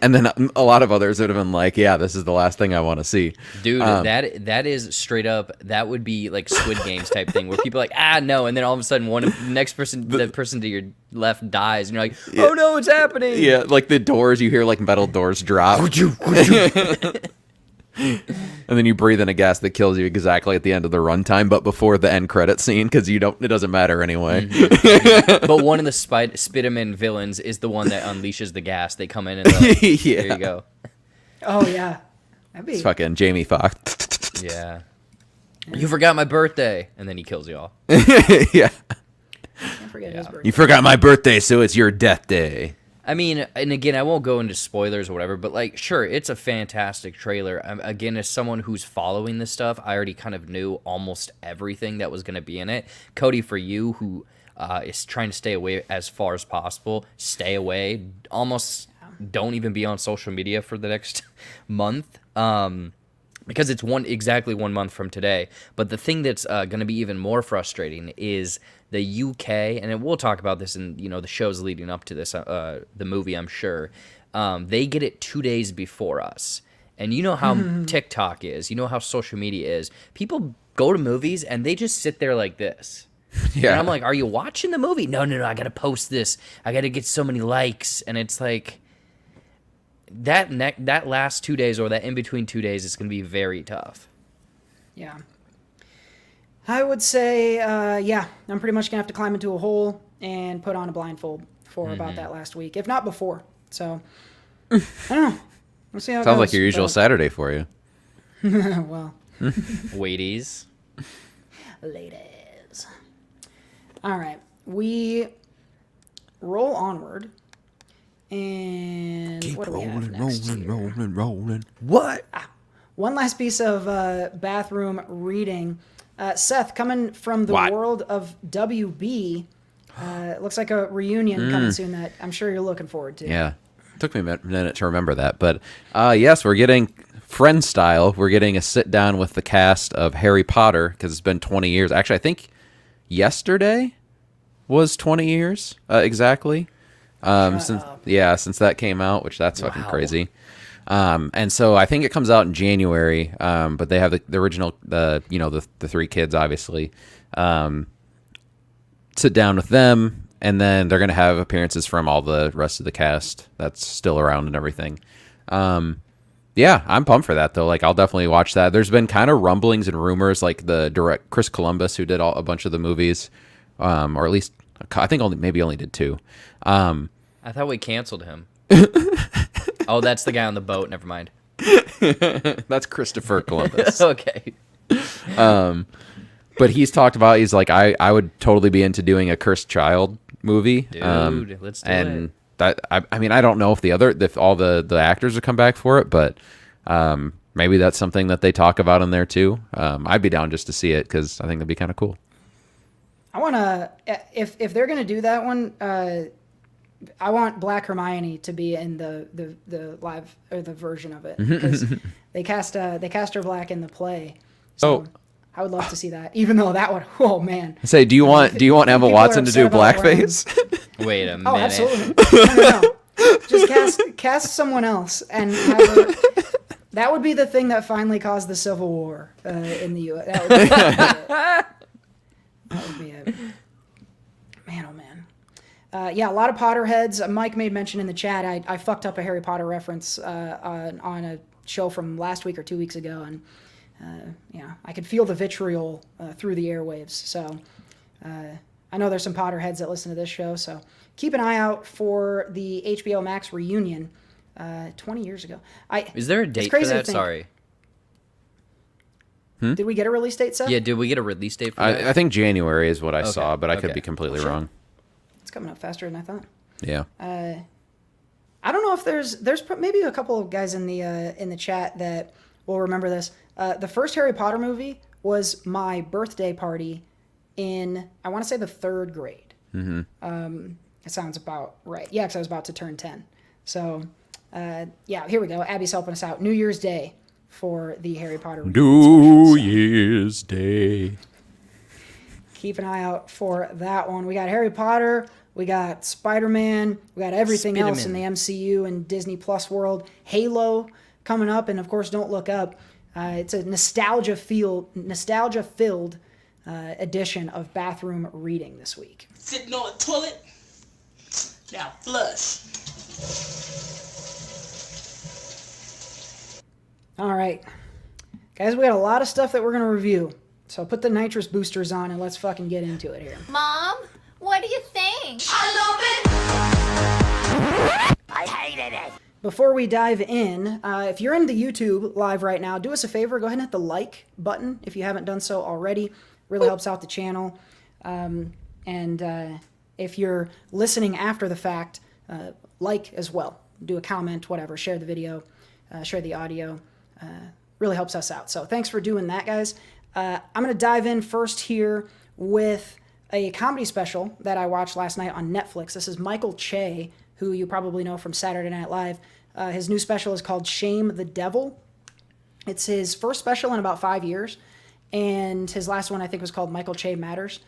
B: And then a lot of others would have been like, yeah, this is the last thing I want to see.
C: Dude, that is straight up, that would be like Squid Games type thing where people are like, no, and then all of a sudden the person to your left dies, and you're like, oh no, it's happening.
B: Yeah, like the doors, you hear like metal doors drop. And then you breathe in a gas that kills you exactly at the end of the runtime, but before the end credit scene, because it doesn't matter anyway.
C: But one of the Spiderman villains is the one that unleashes the gas. They come in and like,
B: Yeah.
C: there you go.
A: Oh yeah, that'd be
B: It's fucking Jamie Foxx.
C: Yeah. You forgot my birthday, and then he kills you all.
B: Yeah.
A: Can't forget his birthday.
B: You forgot my birthday, so it's your death day.
C: I mean, and again, I won't go into spoilers or whatever, but like, sure, it's a fantastic trailer. Again, as someone who's following this stuff, I already kind of knew almost everything that was going to be in it. Cody, for you, who is trying to stay away as far as possible, stay away. Almost don't even be on social media for the next month. Because it's exactly 1 month from today. But the thing that's going to be even more frustrating is the UK, and we'll talk about this in the shows leading up to this, the movie, I'm sure. They get it 2 days before us. And you know how TikTok is. You know how social media is. People go to movies, and they just sit there like this.
B: Yeah.
C: And I'm like, are you watching the movie? No, I got to post this. I got to get so many likes. And it's like... That last 2 days, or that in between 2 days, is going to be very tough.
A: Yeah. I would say, I'm pretty much going to have to climb into a hole and put on a blindfold for about that last week, if not before. So, I don't know. We'll see how it
B: Sounds
A: goes.
B: like your usual Saturday for you.
A: Well,
C: Waities.
A: ladies. All right. We roll onward. And what do we have next here?
B: rolling. What?
A: One last piece of bathroom reading. Seth, coming from the
B: What?
A: world of WB, looks like a reunion coming soon that I'm sure you're looking forward to.
B: Yeah. Took me a minute to remember that. But yes, we're getting, friend style, we're getting a sit down with the cast of Harry Potter, because it's been 20 years. Actually, I think yesterday was 20 years exactly. Since that came out, which that's fucking crazy. And so I think it comes out in January. But they have the original, the three kids, obviously, sit down with them, and then they're going to have appearances from all the rest of the cast that's still around and everything. Yeah, I'm pumped for that though. Like, I'll definitely watch that. There's been kind of rumblings and rumors, like the direct Chris Columbus, who did a bunch of the movies, or at least I think only did two.
C: I thought we canceled him. Oh, that's the guy on the boat. Never mind.
B: That's Christopher Columbus.
C: Okay.
B: But he's talked about, he's like, I would totally be into doing a Cursed Child movie.
C: Dude, let's do it.
B: That I mean, I don't know if all the actors would come back for it, but maybe that's something that they talk about in there too. I'd be down just to see it, because I think that'd be kind of cool.
A: I want to, if they're going to do that one, I want Black Hermione to be in the live, or the version of it, because they cast her black in the play. So I would love to see that, even though that would, oh man.
B: Say, do you want Emma Watson to do blackface?
C: Wait a minute.
A: Oh, absolutely. No. Just cast someone else and have her. That would be the thing that finally caused the Civil War in the U.S. That would be it. Man, oh man. Yeah, a lot of Potterheads. Mike made mention in the chat. I fucked up a Harry Potter reference on a show from last week or 2 weeks ago, and yeah, I could feel the vitriol through the airwaves. So I know there's some Potterheads that listen to this show, so keep an eye out for the HBO Max reunion 20 years ago.
C: Is there a date for that? Sorry.
A: Did we get a release date, Seth?
C: Yeah, did we get a release date for that?
B: I think January is what I saw, but I could
C: okay.
B: be completely wrong.
A: It's coming up faster than I thought.
B: Yeah.
A: I don't know if there's maybe a couple of guys in the chat that will remember this. The first Harry Potter movie was my birthday party in, I want to say, the 3rd grade. Mm-hmm. It sounds about right. Yeah, because I was about to turn 10. So, yeah, here we go. Abby's helping us out. New Year's Day for the Harry Potter
B: New Year's Day.
A: Keep an eye out for that one. We got Harry Potter. We got Spider-Man. We got everything else in the MCU and Disney Plus world. Halo coming up, and of course, Don't Look Up. It's a nostalgia-filled edition of bathroom reading this week.
F: Sitting on the toilet. Now flush.
A: All right, guys, we got a lot of stuff that we're gonna review. So put the nitrous boosters on and let's fucking get into it here.
G: Mom, what do you think?
E: I hated it.
A: Before we dive in, if you're in the YouTube live right now, do us a favor. Go ahead and hit the like button if you haven't done so already. Really helps out the channel. And if you're listening after the fact, like as well. Do a comment, whatever. Share the video. Share the audio. Really helps us out. So thanks for doing that, guys. I'm going to dive in first here with a comedy special that I watched last night on Netflix. This is Michael Che, who you probably know from Saturday Night Live. His new special is called Shame the Devil. It's his first special in about 5 years, and his last one I think was called Michael Che Matters.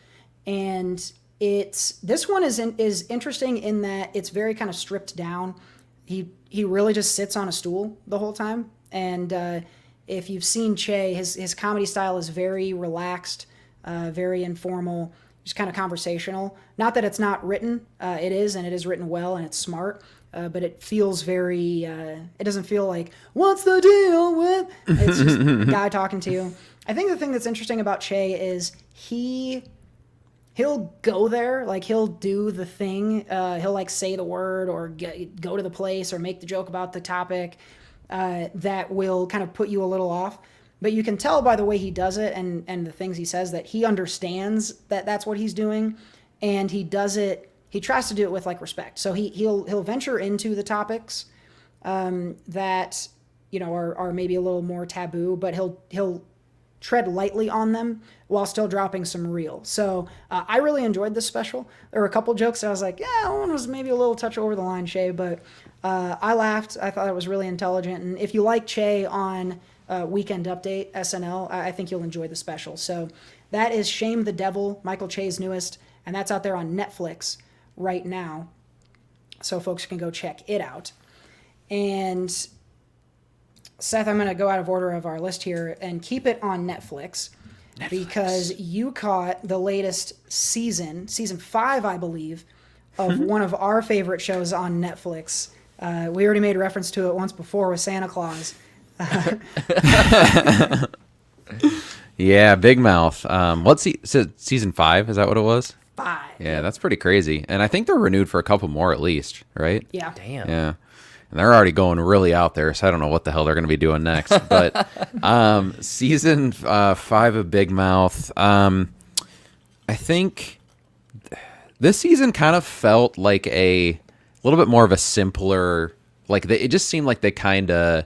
A: And this one is interesting in that it's very kind of stripped down. He really just sits on a stool the whole time, and if you've seen Che, his comedy style is very relaxed, very informal, just kind of conversational. Not that it's not written, it is, and it is written well, and it's smart, but it feels very, it doesn't feel like, what's the deal with? It's just a guy talking to you. I think the thing that's interesting about Che is he'll go there, like he'll do the thing, he'll like say the word or go to the place or make the joke about the topic, that will kind of put you a little off. But you can tell by the way he does it and the things he says that he understands that that's what he's doing, and he does it. He tries to do it with like respect. So he'll venture into the topics that are maybe a little more taboo, but he'll tread lightly on them while still dropping some real. So I really enjoyed this special. There were a couple jokes that I was like, yeah, that one was maybe a little touch over the line, Che, but I laughed. I thought it was really intelligent. And if you like Che on Weekend Update, SNL, I think you'll enjoy the special. So that is Shame the Devil, Michael Che's newest, and that's out there on Netflix right now. So folks can go check it out. And Seth, I'm going to go out of order of our list here and keep it on Netflix. Because you caught the latest season 5, I believe, of one of our favorite shows on Netflix. We already made reference to it once before with Santa Claus.
B: Yeah, Big Mouth. Season 5? Is that what it was?
A: 5.
B: Yeah, that's pretty crazy. And I think they're renewed for a couple more at least, right?
A: Yeah.
C: Damn.
B: Yeah. And they're already going really out there, so I don't know what the hell they're going to be doing next. But season 5 of Big Mouth, I think this season kind of felt like a little bit more of a simpler, like it just seemed like they kind of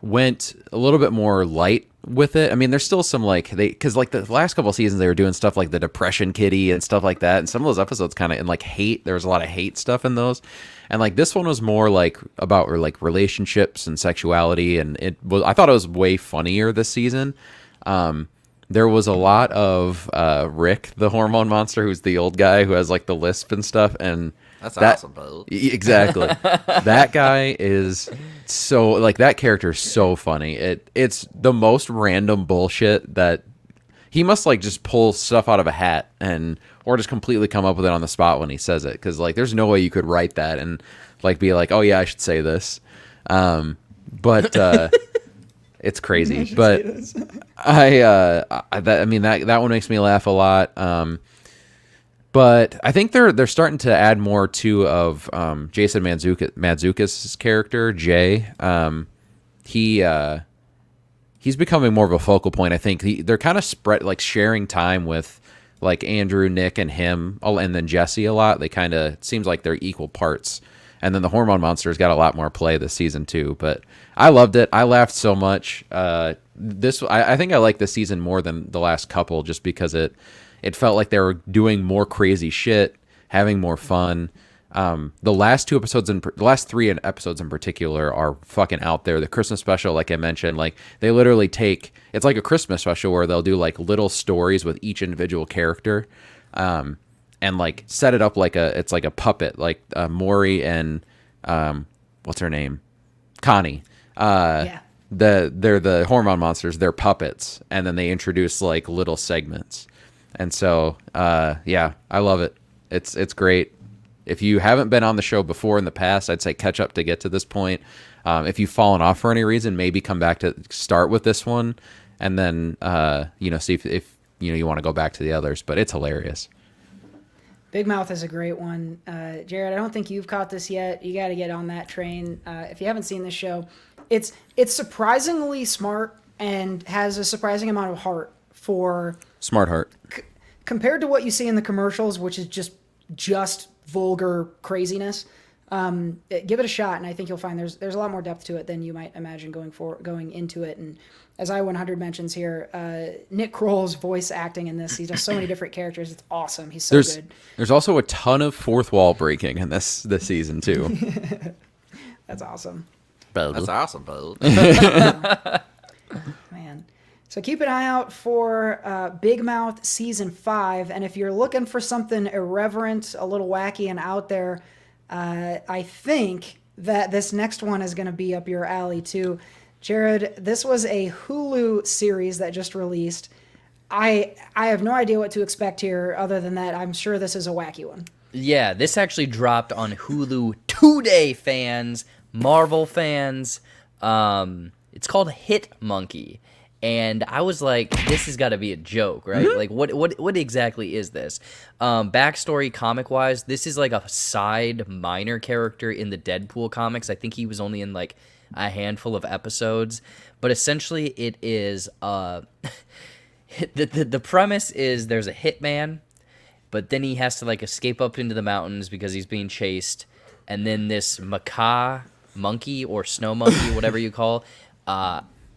B: went a little bit more light with it. I mean, there's still some because the last couple of seasons they were doing stuff like the Depression Kitty and stuff like that, and some of those episodes kind of in like hate. There was a lot of hate stuff in those, and like this one was more like about like relationships and sexuality, and I thought it was way funnier this season. There was a lot of Rick, the hormone monster, who's the old guy who has like the lisp and stuff, and
H: that's awesome, bro.
B: Exactly. That guy is so, like, that character is so funny. It's the most random bullshit that he must, like, just pull stuff out of a hat or just completely come up with it on the spot when he says it. Because, like, there's no way you could write that and, like, be like, oh, yeah, I should say this. But it's crazy. But that one makes me laugh a lot. But I think they're starting to add more too of Jason Mantzoukas' character Jay. he's becoming more of a focal point. I think they're kind of spread, like sharing time with like Andrew, Nick, and him, and then Jesse a lot. They kind of, it seems like they're equal parts. And then the Hormone Monsters got a lot more play this season too. But I loved it. I laughed so much. I think I like this season more than the last couple, just because it felt like they were doing more crazy shit, having more fun. The last three episodes in particular are fucking out there. The Christmas special, like I mentioned, like they literally it's like a Christmas special where they'll do like little stories with each individual character, and like set it up like it's like a puppet, like Maury and what's her name, Connie.
A: Yeah.
B: They're the Hormone Monsters. They're puppets, and then they introduce like little segments, and so yeah, I love it. It's great. If you haven't been on the show before in the past, I'd say catch up to get to this point. If you've fallen off for any reason, maybe come back to start with this one, and then see if you want to go back to the others. But it's hilarious.
A: Big Mouth is a great one. Jared, I don't think you've caught this yet. You got to get on that train. If you haven't seen this show, it's surprisingly smart and has a surprising amount of heart for
B: Smart heart.
A: Compared to what you see in the commercials, which is just vulgar craziness. Give it a shot, and I think you'll find there's a lot more depth to it than you might imagine going into it. And as I-100 mentions here, Nick Kroll's voice acting in this, he does so many different characters. It's awesome. He's so good.
B: There's also a ton of fourth wall breaking in this season too.
A: That's awesome.
B: That's awesome, bro.
A: Man. So keep an eye out for Big Mouth Season 5. And if you're looking for something irreverent, a little wacky and out there, I think that this next one is going to be up your alley too. Jared, this was a Hulu series that just released. I have no idea what to expect here other than that I'm sure this is a wacky one.
C: Yeah, this actually dropped on Hulu today, fans, Marvel fans. It's called Hit Monkey. And I was like, this has got to be a joke, right? Like, what exactly is this? Backstory comic-wise, this is like a side minor character in the Deadpool comics. I think he was only in like a handful of episodes. But essentially, it is the premise is there's a hitman, but then he has to like escape up into the mountains because he's being chased. And then this macaw monkey or snow monkey, whatever you call,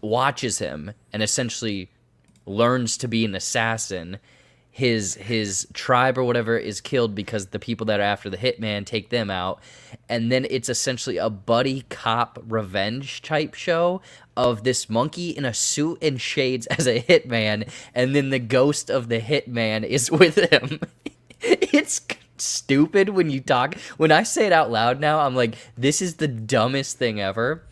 C: watches him and essentially learns to be an assassin. His tribe or whatever is killed because the people that are after the hitman take them out. And then it's essentially a buddy cop revenge type show of this monkey in a suit and shades as a hitman, and then the ghost of the hitman is with him. It's stupid when I say it out loud now, I'm like, this is the dumbest thing ever.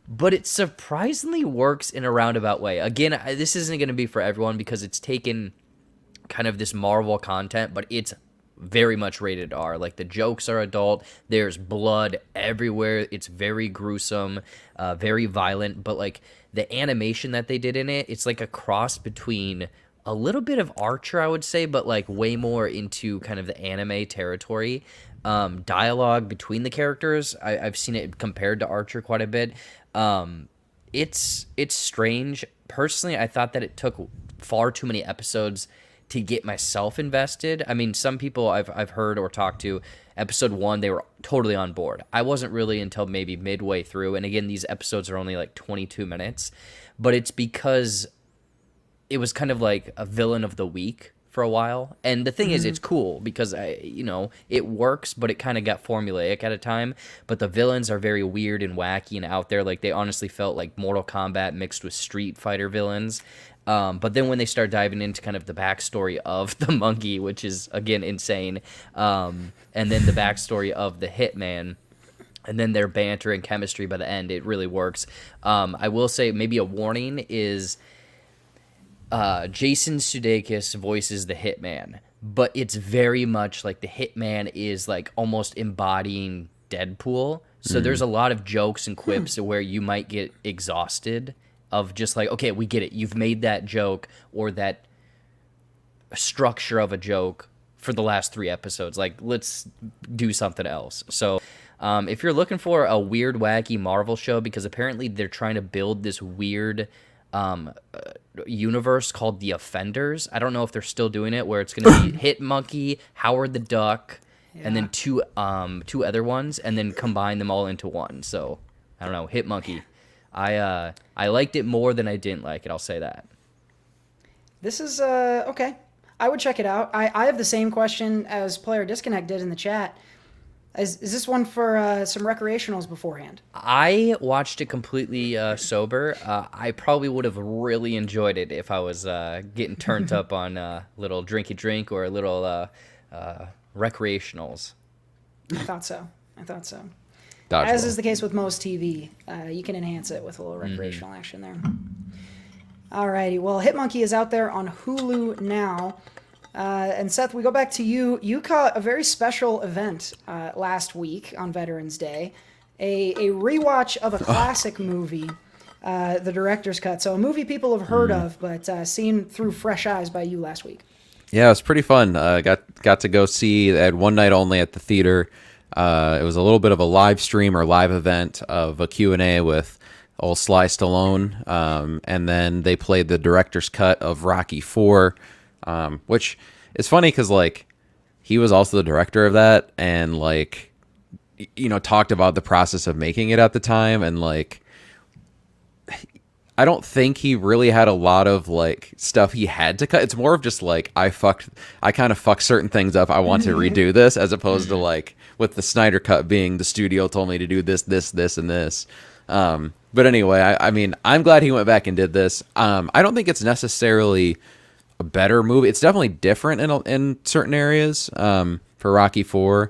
C: But it surprisingly works in a roundabout way. Again, this isn't going to be for everyone because it's taken kind of this Marvel content, but it's very much rated R. Like, the jokes are adult. There's blood everywhere. It's very gruesome, very violent. But, like, the animation that they did in it, it's like a cross between a little bit of Archer, I would say, but, like, way more into kind of the anime territory. Dialogue between the characters, I've seen it compared to Archer quite a bit. It's strange. Personally, I thought that it took far too many episodes to get myself invested. I mean, some people I've heard or talked to, episode 1, they were totally on board. I wasn't really until maybe midway through. And again, these episodes are only like 22 minutes, but it's because it was kind of like a villain of the week for a while. And the thing is, it's cool because it works, but it kind of got formulaic at a time. But the villains are very weird and wacky and out there. Like, they honestly felt like Mortal Kombat mixed with Street Fighter villains. But then when they start diving into kind of the backstory of the monkey, which is again insane, and then the backstory of the hitman, and then their banter and chemistry by the end, it really works. I will say maybe a warning is Jason Sudeikis voices the hitman, but it's very much like the hitman is like almost embodying Deadpool. So there's a lot of jokes and quips where you might get exhausted of just like, okay, we get it. You've made that joke or that structure of a joke for the last 3 episodes. Like, let's do something else. So if you're looking for a weird, wacky Marvel show, because apparently they're trying to build this weird universe called The Offenders. I don't know if they're still doing it, where it's going to be Hit Monkey, Howard the Duck, and then two other ones, and then combine them all into one. So I don't know, Hit Monkey. I liked it more than I didn't like it. I'll say that.
A: This is okay. I would check it out. I have the same question as Player Disconnect did in the chat. Is this one for some recreationals beforehand?
C: I watched it completely sober. I probably would have really enjoyed it if I was getting turned up on a little drinky drink or a little recreationals.
A: I thought so.
B: Dodgeball.
A: As is the case with most TV, you can enhance it with a little recreational action there. Alrighty, well, Hitmonkey is out there on Hulu now. And Seth, we go back to you. You caught a very special event last week on Veterans Day, a rewatch of a classic movie, the director's cut. So a movie people have heard of, but seen through fresh eyes by you last week.
B: Yeah, it was pretty fun. Got to go see at one night only at the theater. It was a little bit of a live stream or live event of a Q&A with old Sly Stallone, and then they played the director's cut of Rocky IV. Which is funny because, like, he was also the director of that and, like, you know, talked about the process of making it at the time. And, like, I don't think he really had a lot of, like, stuff he had to cut. It's more of just, like, I kind of fucked certain things up. I want to redo this, as opposed to, like, with the Snyder cut being the studio told me to do this, and this. But anyway, I mean, I'm glad he went back and did this. I don't think it's necessarily a better movie. It's definitely different in certain areas. For Rocky IV,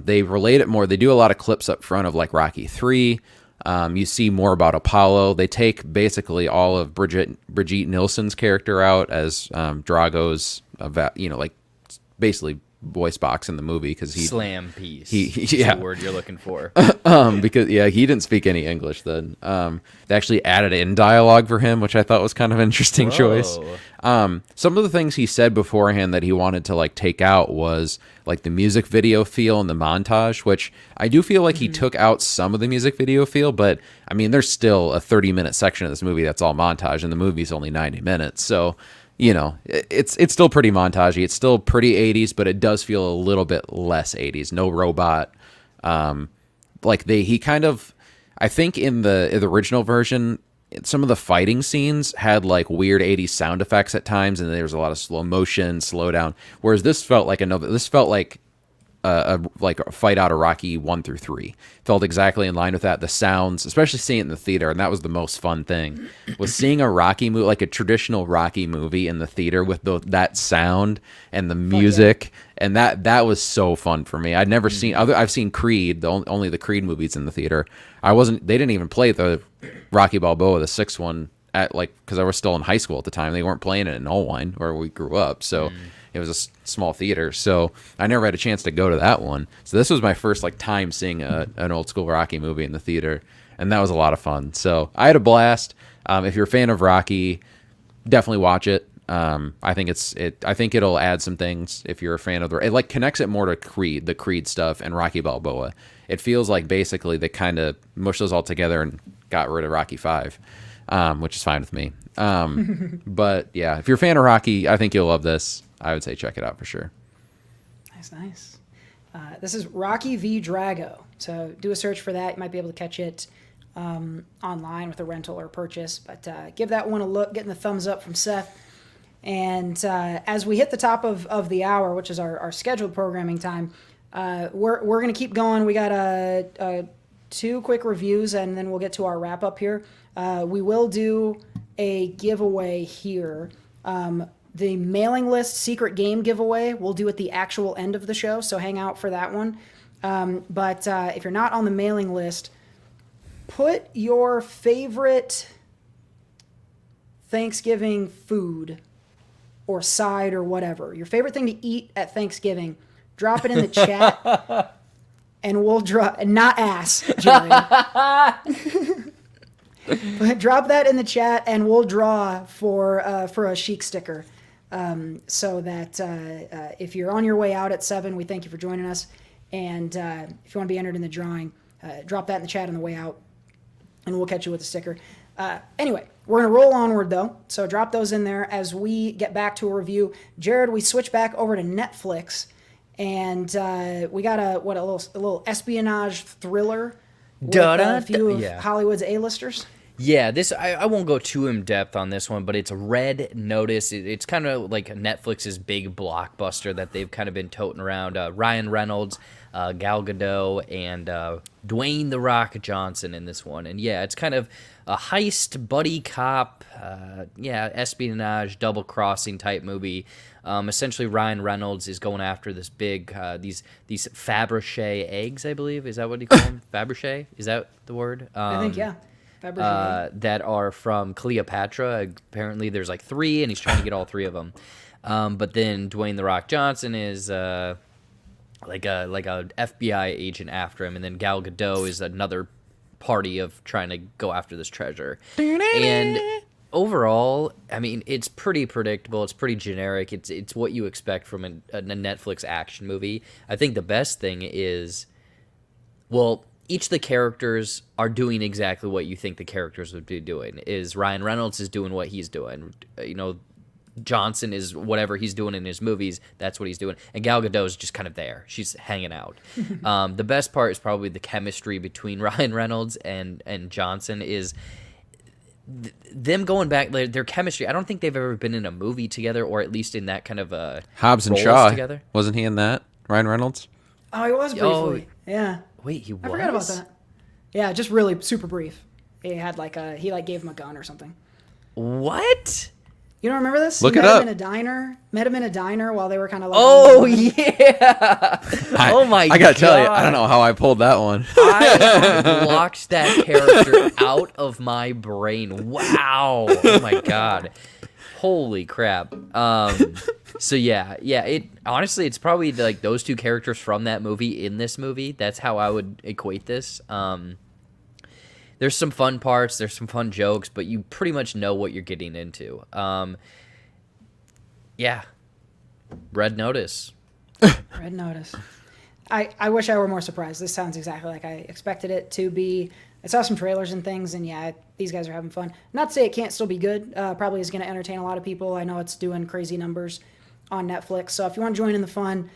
B: they relate it more. They do a lot of clips up front of like Rocky III. You see more about Apollo. They take basically all of Brigitte Nielsen's character out as Drago's, like basically voice box in the movie because he
C: Slam piece.
B: Yeah,
C: the word you're looking for.
B: Because he didn't speak any English then. They actually added in dialogue for him, which I thought was kind of an interesting choice. Some of the things he said beforehand that he wanted to like take out was like the music video feel and the montage, which I do feel like he took out some of the music video feel, but I mean, there's still a 30-minute section of this movie that's all montage, and the movie's only 90 minutes, so. You know, it's still pretty montagey. It's still pretty 80s, but it does feel a little bit less 80s. No robot. He kind of, I think in the original version, some of the fighting scenes had like weird 80s sound effects at times, and there was a lot of slow motion, slow down. Whereas this felt like a fight out of Rocky 1 through 3. Felt exactly in line with that. The sounds, especially seeing it in the theater, and that was the most fun thing, was seeing a Rocky movie, like a traditional Rocky movie in the theater with that sound and the music, and that was so fun for me. I'd never seen I've seen Creed, only the Creed movies in the theater. They didn't even play the Rocky Balboa, the 6th one, because I was still in high school at the time. They weren't playing it in Allwine where we grew up, so. It was a small theater, so I never had a chance to go to that one. So this was my first time seeing an old school Rocky movie in the theater, and that was a lot of fun. So I had a blast. If you're a fan of Rocky, definitely watch it. I think it'll add some things if you're a fan of it connects it more to the Creed stuff and Rocky Balboa. It feels like basically they kind of mushed those all together and got rid of Rocky V, which is fine with me. But yeah, if you're a fan of Rocky, I think you'll love this. I would say check it out for sure.
A: Nice. This is Rocky v. Drago. So do a search for that. You might be able to catch it online with a rental or purchase. But give that one a look. Getting the thumbs up from Seth. And as we hit the top of the hour, which is our scheduled programming time, we're going to keep going. We got 2 quick reviews, and then we'll get to our wrap-up here. We will do a giveaway here. The mailing list secret game giveaway we'll do at the actual end of the show, so hang out for that one. But if you're not on the mailing list, put your favorite Thanksgiving food or side or whatever, your favorite thing to eat at Thanksgiving, drop it in the chat, and we'll drop, not ass, Jerry. But drop that in the chat, and we'll draw for a chic sticker. So that if you're on your way out at 7, we thank you for joining us. And if you want to be entered in the drawing, drop that in the chat on the way out, and we'll catch you with a sticker. Anyway, we're going to roll onward, though, so drop those in there as we get back to a review. Jared, we switch back over to Netflix, and we got a little espionage thriller with a few of Hollywood's A-listers.
C: Yeah, this I won't go too in depth on this one, but it's Red Notice. It's kind of like Netflix's big blockbuster that they've kind of been toting around. Ryan Reynolds, Gal Gadot, and Dwayne The Rock Johnson in this one. And yeah, it's kind of a heist buddy cop, espionage, double crossing type movie. Essentially, Ryan Reynolds is going after this big these Fabergé eggs, I believe. Is that what you call them? Fabergé? Is that the word?
A: I think, yeah.
C: That are from Cleopatra. Apparently, there's like 3, and he's trying to get all 3 of them. But then Dwayne The Rock Johnson is like a FBI agent after him, and then Gal Gadot is another party of trying to go after this treasure. And overall, I mean, it's pretty predictable. It's pretty generic. It's what you expect from a Netflix action movie. I think the best thing is, well, each of the characters are doing exactly what you think the characters would be doing. Is Ryan Reynolds is doing what he's doing. Johnson is whatever he's doing in his movies, that's what he's doing. And Gal Gadot is just kind of there. She's hanging out. The best part is probably the chemistry between Ryan Reynolds and Johnson is them going back, their chemistry. I don't think they've ever been in a movie together, or at least in that kind of
B: Hobbs and
C: roles
B: Shaw
C: together.
B: Wasn't he in that? Ryan Reynolds?
A: Oh, he was briefly. Yeah.
C: Wait, he was?
A: I forgot about that. Yeah, just really super brief. He had he gave him a gun or something.
C: What?
A: You don't remember this?
B: Look
A: He
B: it
A: met
B: up.
A: him in a diner while they were kind of
C: Oh, yeah. Oh, my God.
B: I gotta tell you, I don't know how I pulled that one.
C: I blocked that character out of my brain. Wow. Oh, my God. Holy crap. So yeah, honestly, it's probably like those 2 characters from that movie in this movie. That's how I would equate this. There's some fun parts, there's some fun jokes, but you pretty much know what you're getting into. Yeah. Red Notice.
A: Red Notice. I wish I were more surprised. This sounds exactly like I expected it to be. I saw some trailers and things, and yeah, these guys are having fun. Not to say it can't still be good. Probably is going to entertain a lot of people. I know it's doing crazy numbers on Netflix. So if you want to join in the fun,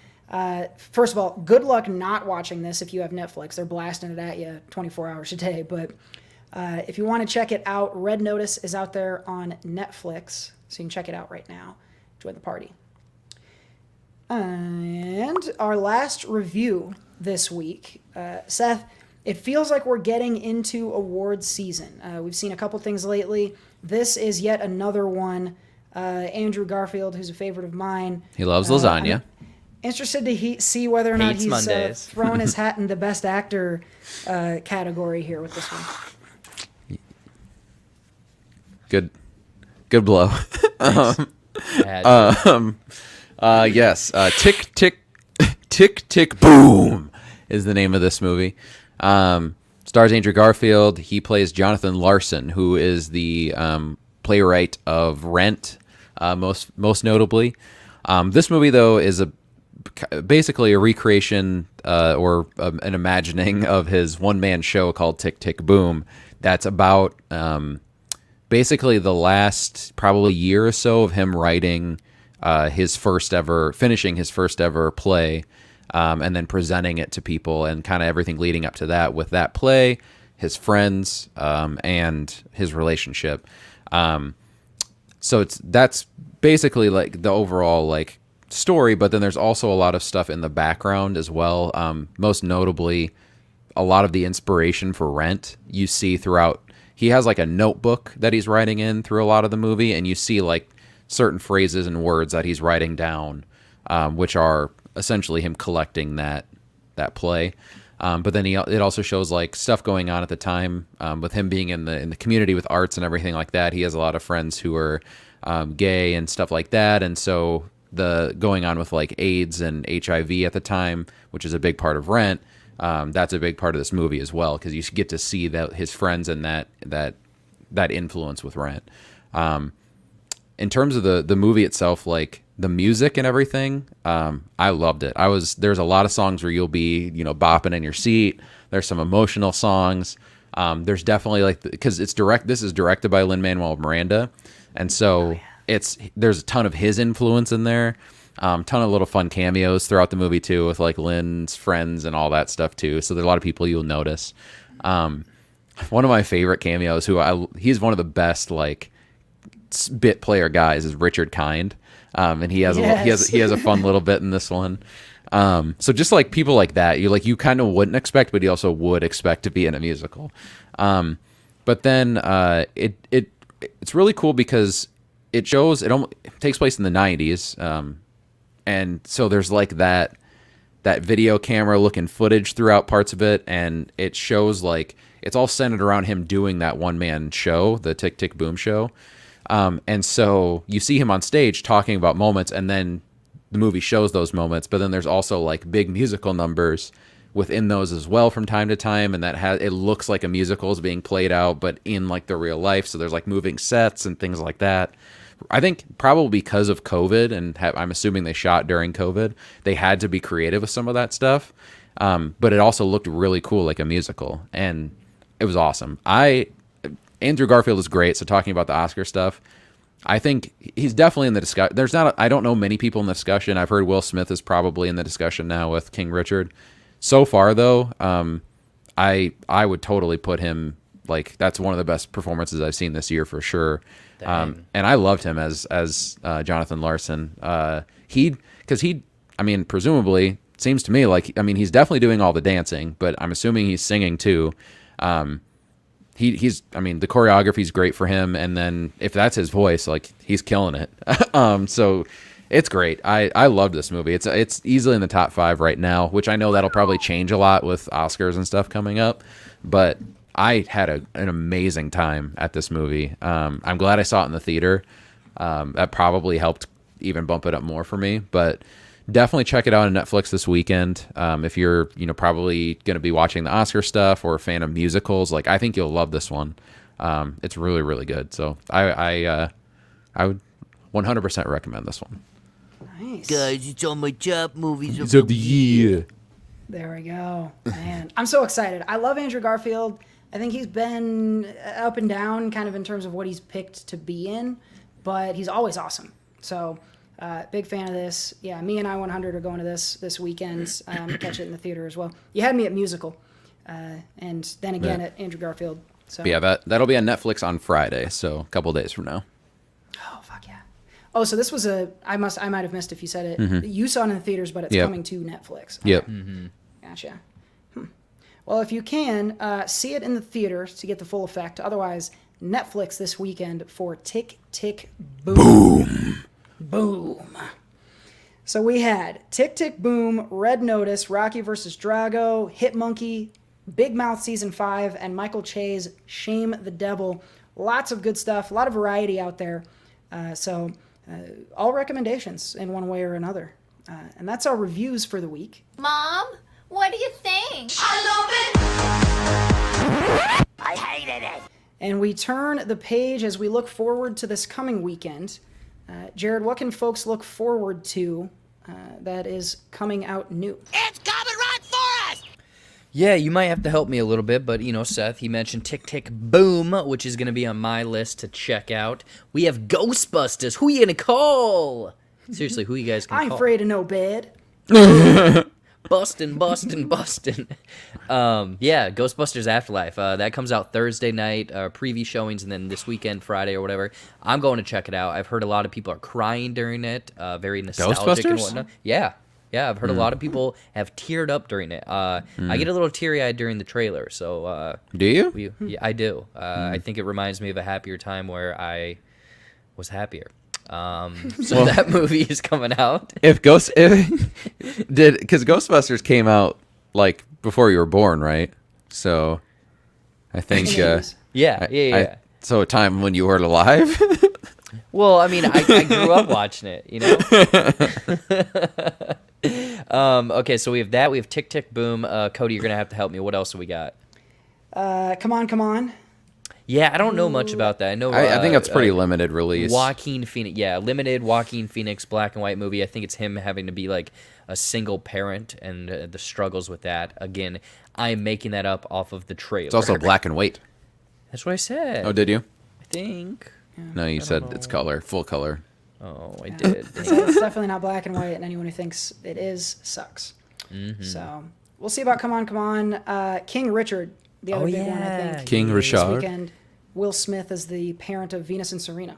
A: first of all, good luck not watching this if you have Netflix. They're blasting it at you 24 hours a day. But if you want to check it out, Red Notice is out there on Netflix. So you can check it out right now. Join the party. And our last review this week, Seth, it feels like we're getting into awards season. We've seen a couple things lately. This is yet another one. Andrew Garfield, who's a favorite of mine.
B: He loves lasagna.
A: I'm interested to see whether or not
C: Hates
A: he's
C: Mondays.
A: thrown his hat in the best actor category here with this one.
B: Good blow. Yes. Tick, tick, tick, tick, boom is the name of this movie. Stars Andrew Garfield. He plays Jonathan Larson, who is the playwright of Rent, most notably. This movie, though, is basically a recreation or an imagining of his one-man show called Tick, Tick, Boom. That's about basically the last probably year or so of him writing finishing his first ever play, and then presenting it to people, and kind of everything leading up to that with that play, his friends, and his relationship. So that's basically like the overall like story, but then there's also a lot of stuff in the background as well. Most notably, a lot of the inspiration for Rent you see throughout. He has like a notebook that he's writing in through a lot of the movie, and you see like certain phrases and words that he's writing down, which are essentially him collecting that play. But then it also shows like stuff going on at the time, with him being in the community with arts and everything like that. He has a lot of friends who are gay and stuff like that, and so the going on with like AIDS and HIV at the time, which is a big part of Rent. That's a big part of this movie as well, because you get to see that his friends and that influence with Rent. In terms of the movie itself, like the music and everything, I loved it. There's a lot of songs where you'll be, bopping in your seat. There's some emotional songs. There's definitely like because it's direct. This is directed by Lin-Manuel Miranda, and so there's a ton of his influence in there. Ton of little fun cameos throughout the movie too, with like Lynn's friends and all that stuff too. So there's a lot of people you'll notice. One of my favorite cameos, he's one of the best like bit player guys, is Richard Kind, and he has a fun little bit in this one. So just like people like that, you kind of wouldn't expect, but you also would expect to be in a musical. But then it's really cool because it takes place in the 90s, and so there's like that video camera looking footage throughout parts of it, and it shows like it's all centered around him doing that one man show, the Tick Tick Boom show. And so you see him on stage talking about moments, and then the movie shows those moments, but then there's also like big musical numbers within those as well from time to time, and it looks like a musical is being played out, but in like the real life. So there's like moving sets and things like that. I think probably because of COVID, and I'm assuming they shot during COVID, they had to be creative with some of that stuff. But it also looked really cool, like a musical, and it was awesome. Andrew Garfield is great. So talking about the Oscar stuff, I think he's definitely in the discussion. I don't know many people in the discussion. I've heard Will Smith is probably in the discussion now with King Richard. So far though, I would totally put him, like, that's one of the best performances I've seen this year for sure. And I loved him as Jonathan Larson. Presumably, seems to me like, he's definitely doing all the dancing, but I'm assuming he's singing too. He's the choreography's great for him, and then if that's his voice, like, he's killing it. So it's great. I loved this movie. It's easily in the top 5 right now, which I know that'll probably change a lot with Oscars and stuff coming up, but I had an amazing time at this movie. I'm glad I saw it in the theater. That probably helped even bump it up more for me, but definitely check it out on Netflix this weekend. If you're, probably going to be watching the Oscar stuff or a fan of musicals, like, I think you'll love this one. It's really, really good. So I would 100% recommend this one.
A: Nice.
E: Guys, it's on my top movies
B: of the year.
A: There we go. Man, I'm so excited. I love Andrew Garfield. I think he's been up and down kind of in terms of what he's picked to be in, but he's always awesome. So big fan of this. Yeah, me and I-100 are going to this weekend. Catch it in the theater as well. You had me at musical, and then again at Andrew Garfield. So
B: But yeah, that'll be on Netflix on Friday, so a couple days from now.
A: Oh, fuck yeah. Oh, so this was I might have missed if you said it. You saw it in the theaters, but it's coming to Netflix.
B: Yep.
A: Gotcha. Well, if you can, see it in the theater to get the full effect. Otherwise, Netflix this weekend for Tick Tick Boom. Boom. So we had Tick Tick Boom, Red Notice, Rocky vs. Drago, Hit Monkey, Big Mouth Season 5, and Michael Che's Shame the Devil. Lots of good stuff, a lot of variety out there. So all recommendations in one way or another. And that's our reviews for the week.
G: Mom, what do you think?
E: I hated it.
A: And we turn the page as we look forward to this coming weekend. Jared, what can folks look forward to that is coming out new?
E: It's coming right for us.
C: Yeah, you might have to help me a little bit, but, Seth, he mentioned Tick Tick Boom, which is going to be on my list to check out. We have Ghostbusters. Who you going to call? Seriously, who you guys going to call?
A: I'm afraid of no bed.
C: Bustin'. Yeah, Ghostbusters Afterlife. That comes out Thursday night, preview showings, and then this weekend, Friday or whatever. I'm going to check it out. I've heard a lot of people are crying during it, very nostalgic and
B: Ghostbusters?
C: whatnot. Yeah, I've heard a lot of people have teared up during it. I get a little teary-eyed during the trailer, so...
B: Do you?
C: Yeah, I do. I think it reminds me of a happier time where I was happier. So that movie is coming out.
B: Because Ghostbusters came out like before you were born, right? So I think
C: Yeah.
B: so a time when you weren't alive.
C: Well, I mean, I grew up watching it, Okay, so we have that. We have Tick Tick Boom. Cody, you're gonna have to help me. What else do we got?
A: Come on.
C: Yeah, I don't know much about that. I know.
B: I think that's pretty limited release.
C: Joaquin Phoenix, yeah, limited Joaquin Phoenix black and white movie. I think it's him having to be like a single parent and the struggles with that. Again, I'm making that up off of the trailer.
B: It's also black and white.
C: That's what I said.
B: Oh, did you?
C: I think.
B: No, you said it's color, full color.
C: Oh, I
A: Yeah.
C: did.
A: So it's definitely not black and white, and anyone who thinks it is sucks. So we'll see about Come On, Come On. King Richard, the other big one, I think.
B: King
A: This
B: Richard.
A: weekend, Will Smith is the parent of Venus and Serena.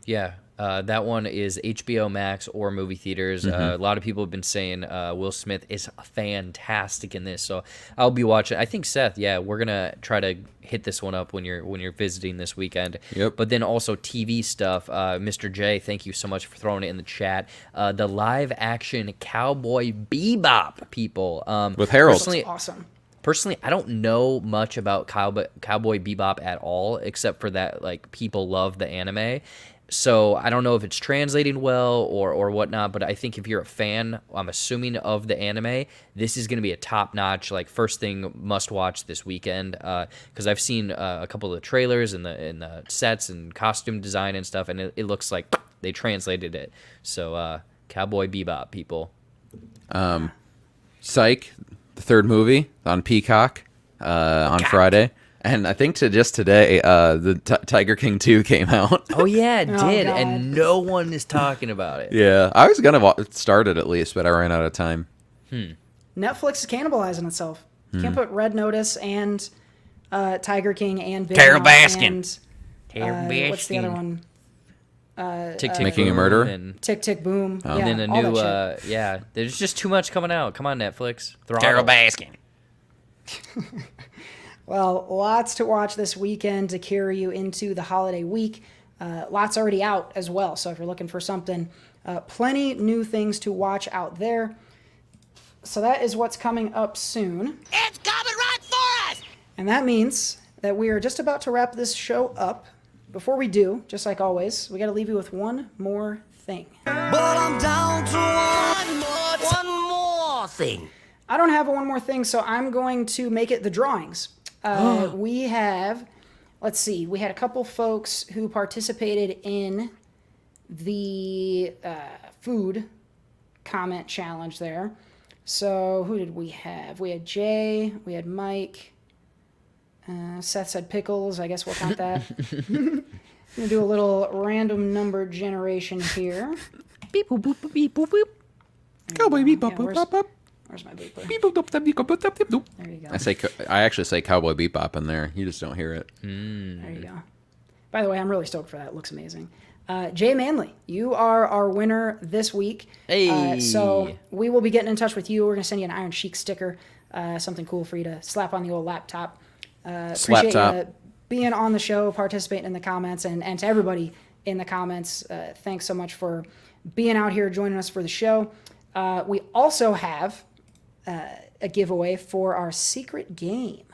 C: Yeah, that one is HBO Max or movie theaters. A lot of people have been saying Will Smith is fantastic in this, so I'll be watching. I think Seth, yeah, we're gonna try to hit this one up when you're visiting this weekend.
B: Yep.
C: But then also TV stuff. Mr. J, thank you so much for throwing it in the chat. The live action Cowboy Bebop, people.
B: With Harold.
C: Personally,
A: Awesome.
C: Personally, I don't know much about Cowboy Bebop at all, except for that like people love the anime. So I don't know if it's translating well or whatnot, but I think if you're a fan, I'm assuming, of the anime, this is going to be a top-notch, like, first thing must-watch this weekend, because I've seen a couple of the trailers and the sets and costume design and stuff, and it looks like they translated it. So Cowboy Bebop, people.
B: Psych, the third movie on Peacock on Friday. And I think today, the Tiger King 2 came out.
C: Oh, yeah, it
A: Oh,
C: did,
A: God.
C: and no one is talking about it.
B: Yeah, I was going to start it at least, but I ran out of time.
A: Netflix is cannibalizing itself. You can't put Red Notice and Tiger King and Big
E: Carol
A: Mouth
E: Baskin.
A: and what's the other one?
C: Tick, tick,
B: Making a
C: boom,
B: Murder?
C: and
A: Tick Tick Boom.
C: and
A: Yeah,
C: then a
A: all
C: new,
A: that shit.
C: yeah, there's just too much coming out. Come on, Netflix.
E: Carol
C: Throttle.
E: Baskin.
A: Well, lots to watch this weekend to carry you into the holiday week. Lots already out as well. So if you're looking for something, plenty new things to watch out there. So that is what's coming up soon.
E: It's coming right for us!
A: And that means that we are just about to wrap this show up. Before we do, just like always, we got to leave you with one more thing.
E: But I'm down to one more thing.
A: I don't have a one more thing, so I'm going to make it the drawings. We have, let's see, we had a couple folks who participated in the food comment challenge there. So who did we have? We had Jay, we had Mike, Seth said pickles, I guess we'll count that. I'm going to do a little random number generation here.
C: Beep, boop, boop, boop, beep, boop, boop.
B: Cowboy Bebop,
A: Yeah,
B: bop, bop, bop.
A: Where's my beeper?
B: Beep, boop, boop, boop, beep, boop, boop, boop.
A: There you go.
B: I actually say Cowboy Bebop in there. You just don't hear it.
A: There you go. By the way, I'm really stoked for that. It looks amazing. Jay Manley, you are our winner this week.
C: Hey.
A: So we will be getting in touch with you. We're going to send you an Iron Chic sticker, something cool for you to slap on the old laptop. Appreciate
B: top.
A: you being on the show, participating in the comments, and to everybody in the comments, thanks so much for being out here joining us for the show. We also have a giveaway for our secret game.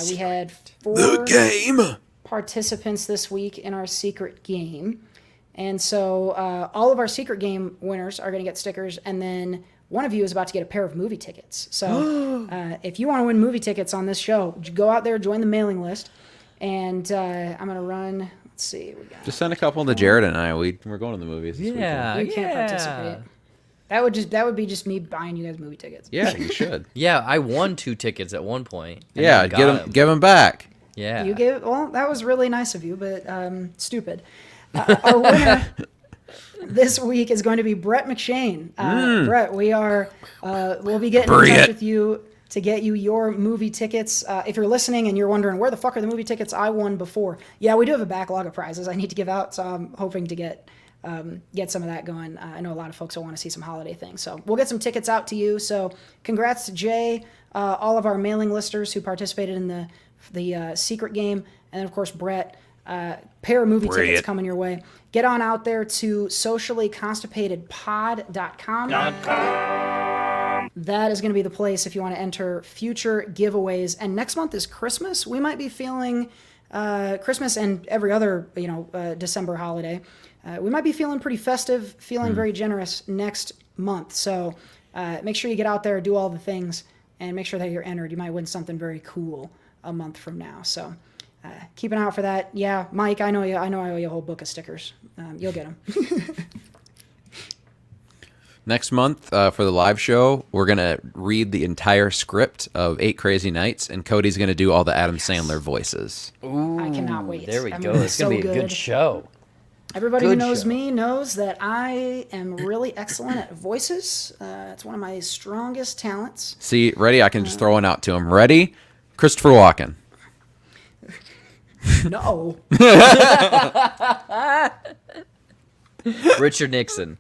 A: We had 4
B: Game.
A: participants this week in our secret game. And so all of our secret game winners are going to get stickers, and then one of you is about to get a pair of movie tickets. So if you want to win movie tickets on this show, go out there, join the mailing list, and I'm going to run, let's see. We got,
B: Just send a couple to Jared and I. We're going to the movies this
C: Yeah,
A: you can't participate. That would be just me buying you guys movie tickets.
B: weekend. Yeah, you should.
C: Yeah, I won 2 tickets at one point. and
B: Yeah,
C: then got 'em.
B: give them back.
C: Yeah.
A: You gave, well, that was really nice of you, but stupid. Our winner this week is going to be Brett McShane. Brett, we'll be getting in touch with you to get you your movie tickets. If you're listening and you're wondering where the fuck are the movie tickets I won before, yeah, we do have a backlog of prizes I need to give out, so I'm hoping to get some of that going. I know a lot of folks will want to see some holiday things, so we'll get some tickets out to you. So congrats to Jay, all of our mailing listers who participated in the secret game, and then of course Brett. Pair of movie tickets coming your way. Get on out there to sociallyconstipatedpod.com. That is going to be the place if you want to enter future giveaways. And next month is Christmas. We might be feeling Christmas and every other December holiday. We might be feeling pretty festive, feeling very generous next month. So make sure you get out there, do all the things, and make sure that you're entered. You might win something very cool a month from now. So keep an eye out for that. Yeah, Mike, I know you. I owe you a whole book of stickers. You'll get them.
B: Next month for the live show, we're going to read the entire script of 8 Crazy Nights, and Cody's going to do all the Adam Sandler voices.
C: Ooh,
A: I cannot wait.
C: There we
A: I
C: go.
A: mean,
C: It's going to be a good show.
A: Everybody who
C: Good
A: knows
C: show.
A: me knows that I am really excellent at voices. It's one of my strongest talents.
B: See, ready? I can just throw one out to him. Ready? Christopher Walken.
A: No.
C: Richard Nixon.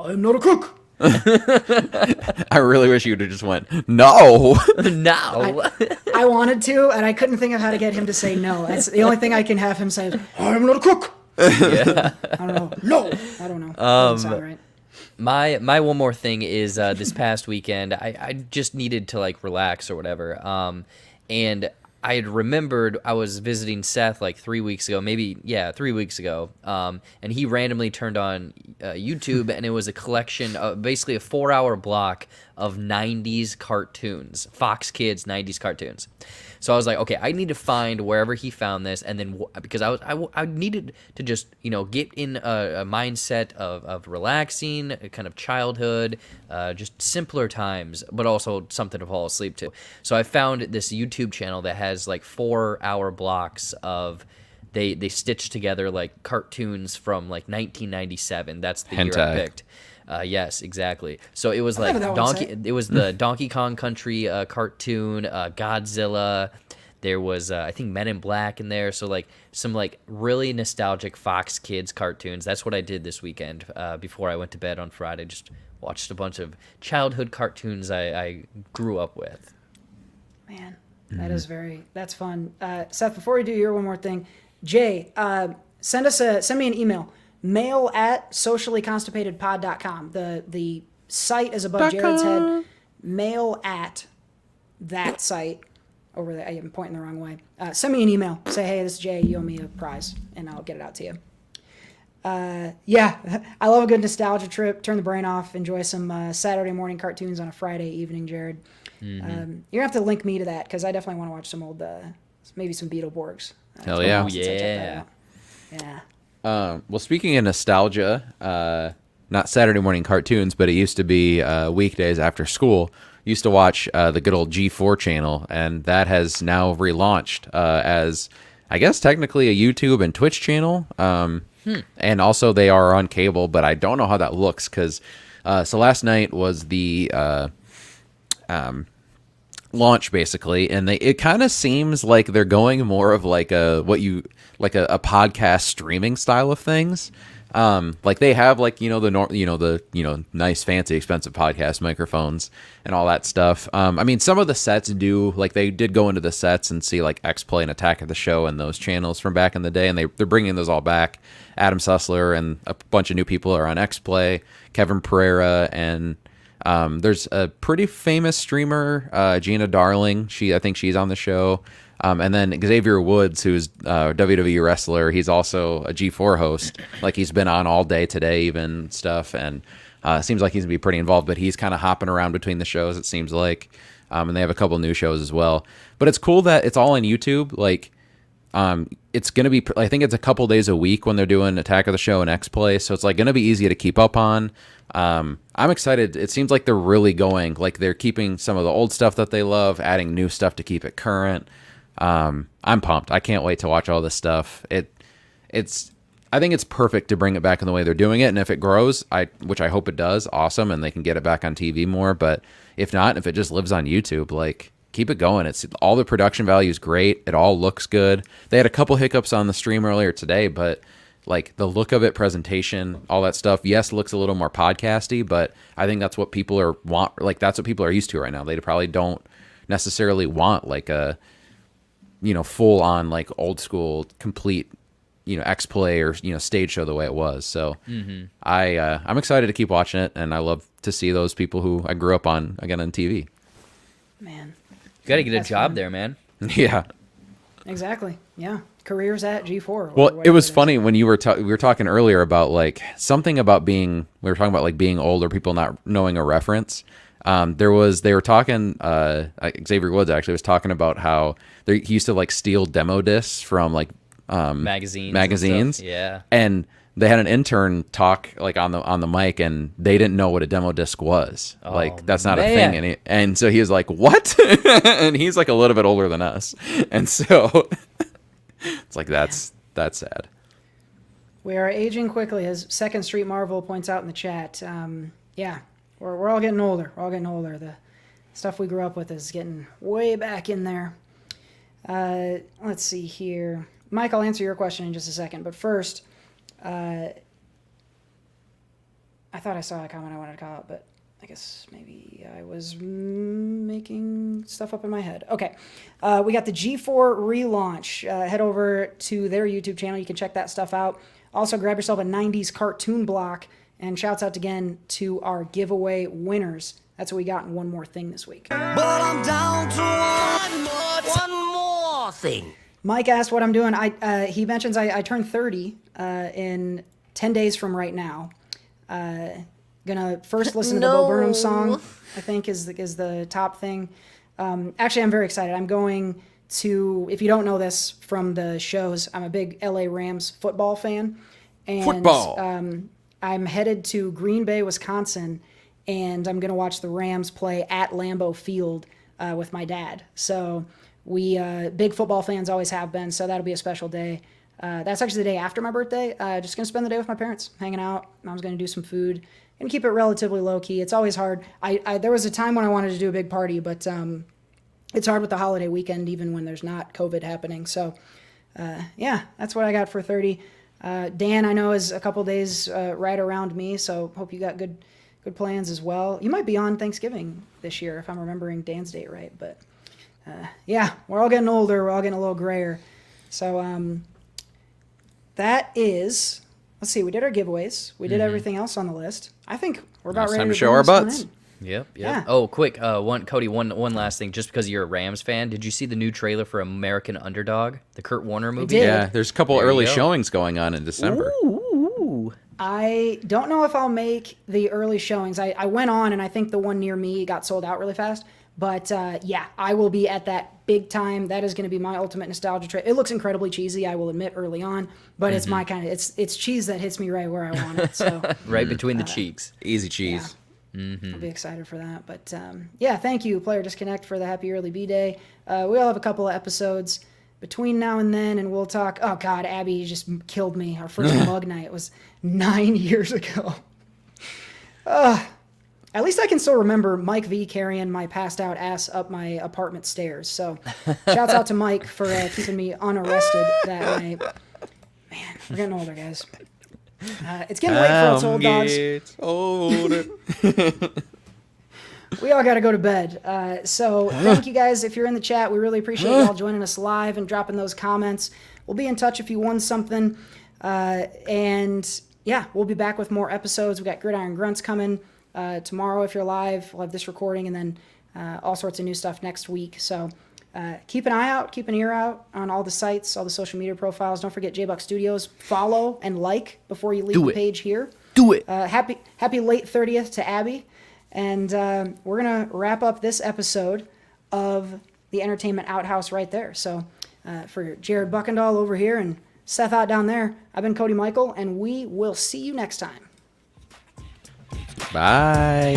A: I'm not a cook.
B: I really wish you would have just went, no.
C: No.
A: I wanted to, and I couldn't think of how to get him to say no. That's the only thing I can have him say is, I'm not a cook.
C: Yeah.
A: I don't know. No. I don't know. Doesn't sound right.
C: My one more thing is this past weekend I just needed to like relax or whatever. And I had remembered I was visiting Seth like 3 weeks ago, 3 weeks ago. And he randomly turned on YouTube, and it was a collection of basically a 4-hour block of 90s cartoons, Fox Kids 90s cartoons. So I was like, okay, I need to find wherever he found this, and then because I needed to just get in a mindset of relaxing, a kind of childhood, just simpler times, but also something to fall asleep to. So I found this YouTube channel that has like 4-hour blocks of they stitched together like cartoons from like 1997. That's the year I
B: Hentai.
C: picked. Yes, exactly. So it was
A: I
C: like
A: remember that one, Seth.
C: It was the Donkey Kong Country cartoon, Godzilla. There was I think Men in Black in there. So like some like really nostalgic Fox Kids cartoons. That's what I did this weekend before I went to bed on Friday. Just watched a bunch of childhood cartoons I grew up with.
A: Man, that's fun. Seth, before we do your one more thing, Jay, send me an email. mail@sociallyconstipatedpod.com. The site is above Jared's head. Mail at that site over there. I am pointing the wrong way. Send me an email. Say, hey, this is Jay. You owe me a prize, and I'll get it out to you. Yeah, I love a good nostalgia trip. Turn the brain off. Enjoy some Saturday morning cartoons on a Friday evening, Jared. You're going to have to link me to that, because I definitely want to watch some old, maybe some Beetleborgs.
B: Hell yeah.
A: Since I checked that out. Yeah.
B: Well, speaking of nostalgia, not Saturday morning cartoons, but it used to be weekdays after school. Used to watch the good old G4 channel, and that has now relaunched as, I guess, technically a YouTube and Twitch channel. And also they are on cable, but I don't know how that looks, because so last night was the launch basically, and it kind of seems like they're going more of like a podcast streaming style of things. Like they have like the nice fancy expensive podcast microphones and all that stuff. I mean, some of the sets do, like, they did go into the sets and see like X Play and Attack of the Show and those channels from back in the day, and they're bringing those all back. Adam Sussler and a bunch of new people are on X Play. Kevin Pereira, and there's a pretty famous streamer, Gina Darling. I think she's on the show. And then Xavier Woods, who's a WWE wrestler, he's also a G4 host. Like, he's been on all day today, even stuff, and seems like he's gonna be pretty involved. But he's kind of hopping around between the shows, it seems like. And they have a couple new shows as well. But it's cool that it's all on YouTube. Like, it's gonna be, I think it's a couple days a week when they're doing Attack of the Show and X Play, so it's like gonna be easy to keep up on. I'm excited. It seems like they're really going, like, they're keeping some of the old stuff that they love, adding new stuff to keep it current. I'm pumped. I can't wait to watch all this stuff. I think it's perfect to bring it back in the way they're doing it, and if it grows, which I hope it does, awesome, and they can get it back on TV more. But if not, if it just lives on YouTube, like, keep it going. It's all the production value is great. It all looks good. They had a couple hiccups on the stream earlier today, but like the look of it, presentation, all that stuff, yes, it looks a little more podcasty, but I think that's what people that's what people are used to right now. They probably don't necessarily want like a full on like old school complete X Play or stage show the way it was. So I'm excited to keep watching it, and I love to see those people who I grew up on again on TV.
A: Man,
C: You got to get
A: That's
C: a job
A: fun.
C: there, man.
B: Yeah.
A: exactly. Yeah. Careers at G4. or
B: Well,
A: whatever
B: it was
A: is.
B: funny when we were talking earlier about like something about we were talking about like being old or people not knowing a reference. They were talking, Xavier Woods actually was talking about how he used to like steal demo discs from like
C: magazines.
B: magazines.
C: And stuff. Yeah.
B: And they had an intern talk like on the mic, and they didn't know what a demo disc was. Like that's not a
C: man.
B: thing. And so he was like, "What?" And he's like a little bit older than us, and so it's like that's sad.
A: We are aging quickly, as Second Street Marvel points out in the chat. Yeah, we're all getting older. We're all getting older. The stuff we grew up with is getting way back in there. Let's see here. Mike, I'll answer your question in just a second. But first, I thought I saw a comment I wanted to call out, but I guess maybe I was making stuff up in my head. Okay. We got the G4 relaunch. Head over to their YouTube channel. You can check that stuff out. Also, grab yourself a 90s cartoon block, and shouts out again to our giveaway winners. That's what we got in One More Thing this week.
E: But I'm down to one more thing.
A: Mike asked what I'm doing. He mentions I turned 30 in 10 days from right now. Gonna first listen to the Bo Burnham song, I think is the top thing. Actually, I'm very excited. I'm going to, if you don't know this from the shows, I'm a big LA Rams football fan. And,
B: Football.
A: I'm headed to Green Bay, Wisconsin, and I'm going to watch the Rams play at Lambeau Field with my dad. So we big football fans always have been, so that'll be a special day. That's actually the day after my birthday. Just going to spend the day with my parents, hanging out. I was going to do some food and keep it relatively low-key. It's always hard. There was a time when I wanted to do a big party, but it's hard with the holiday weekend, even when there's not COVID happening. So, yeah, that's what I got for 30. Dan, I know, is a couple days right around me, so hope you got good plans as well. You might be on Thanksgiving this year, if I'm remembering Dan's date right. But, yeah, we're all getting older. We're all getting a little grayer. So that is, let's see, we did our giveaways. We did everything else on the list. I think we're about ready
B: Time
A: to
B: to show
A: bring
B: our
A: this one
B: butts.
A: in.
C: Yep.
A: Yeah.
C: Oh, quick. Cody, one last thing. Just because you're a Rams fan, did you see the new trailer for American Underdog, the Kurt Warner movie?
A: did.
B: Yeah, there's a couple
C: There you
B: early
C: go.
B: showings going on in December.
C: Ooh.
A: I don't know if I'll make the early showings. I went on, and I think the one near me got sold out really fast. But, yeah, I will be at that big time. That is going to be my ultimate nostalgia trip. It looks incredibly cheesy, I will admit, early on. But it's my kind of, it's cheese that hits me right where I want it. So
C: Right between the cheeks.
B: Easy cheese.
A: I'll be excited for that. But, yeah, thank you, Player Disconnect, for the Happy Early B-Day. We'll have a couple of episodes between now and then, and we'll talk. Oh, God, Abby just killed me. Our first mug night was 9 years ago. At least I can still remember Mike V carrying my passed out ass up my apartment stairs. So shouts out to Mike for keeping me unarrested that night. Man, we're getting older, guys. It's getting late for us old dogs.
B: Older.
A: We all got to go to bed. So thank you guys. If you're in the chat, we really appreciate y'all joining us live and dropping those comments. We'll be in touch if you won something. And yeah, we'll be back with more episodes. We got Gridiron Grunts coming tomorrow if you're live. We'll have this recording, and then all sorts of new stuff next week. So keep an eye out, keep an ear out on all the sites, all the social media profiles. Don't forget J-Buck Studios. Follow and like before you leave the page here.
C: Do it.
A: Happy late 30th to Abby. And we're going to wrap up this episode of the Entertainment Outhouse right there. So for Jared Buckendahl over here and Seth out down there, I've been Cody Michael, and we will see you next time.
B: Bye.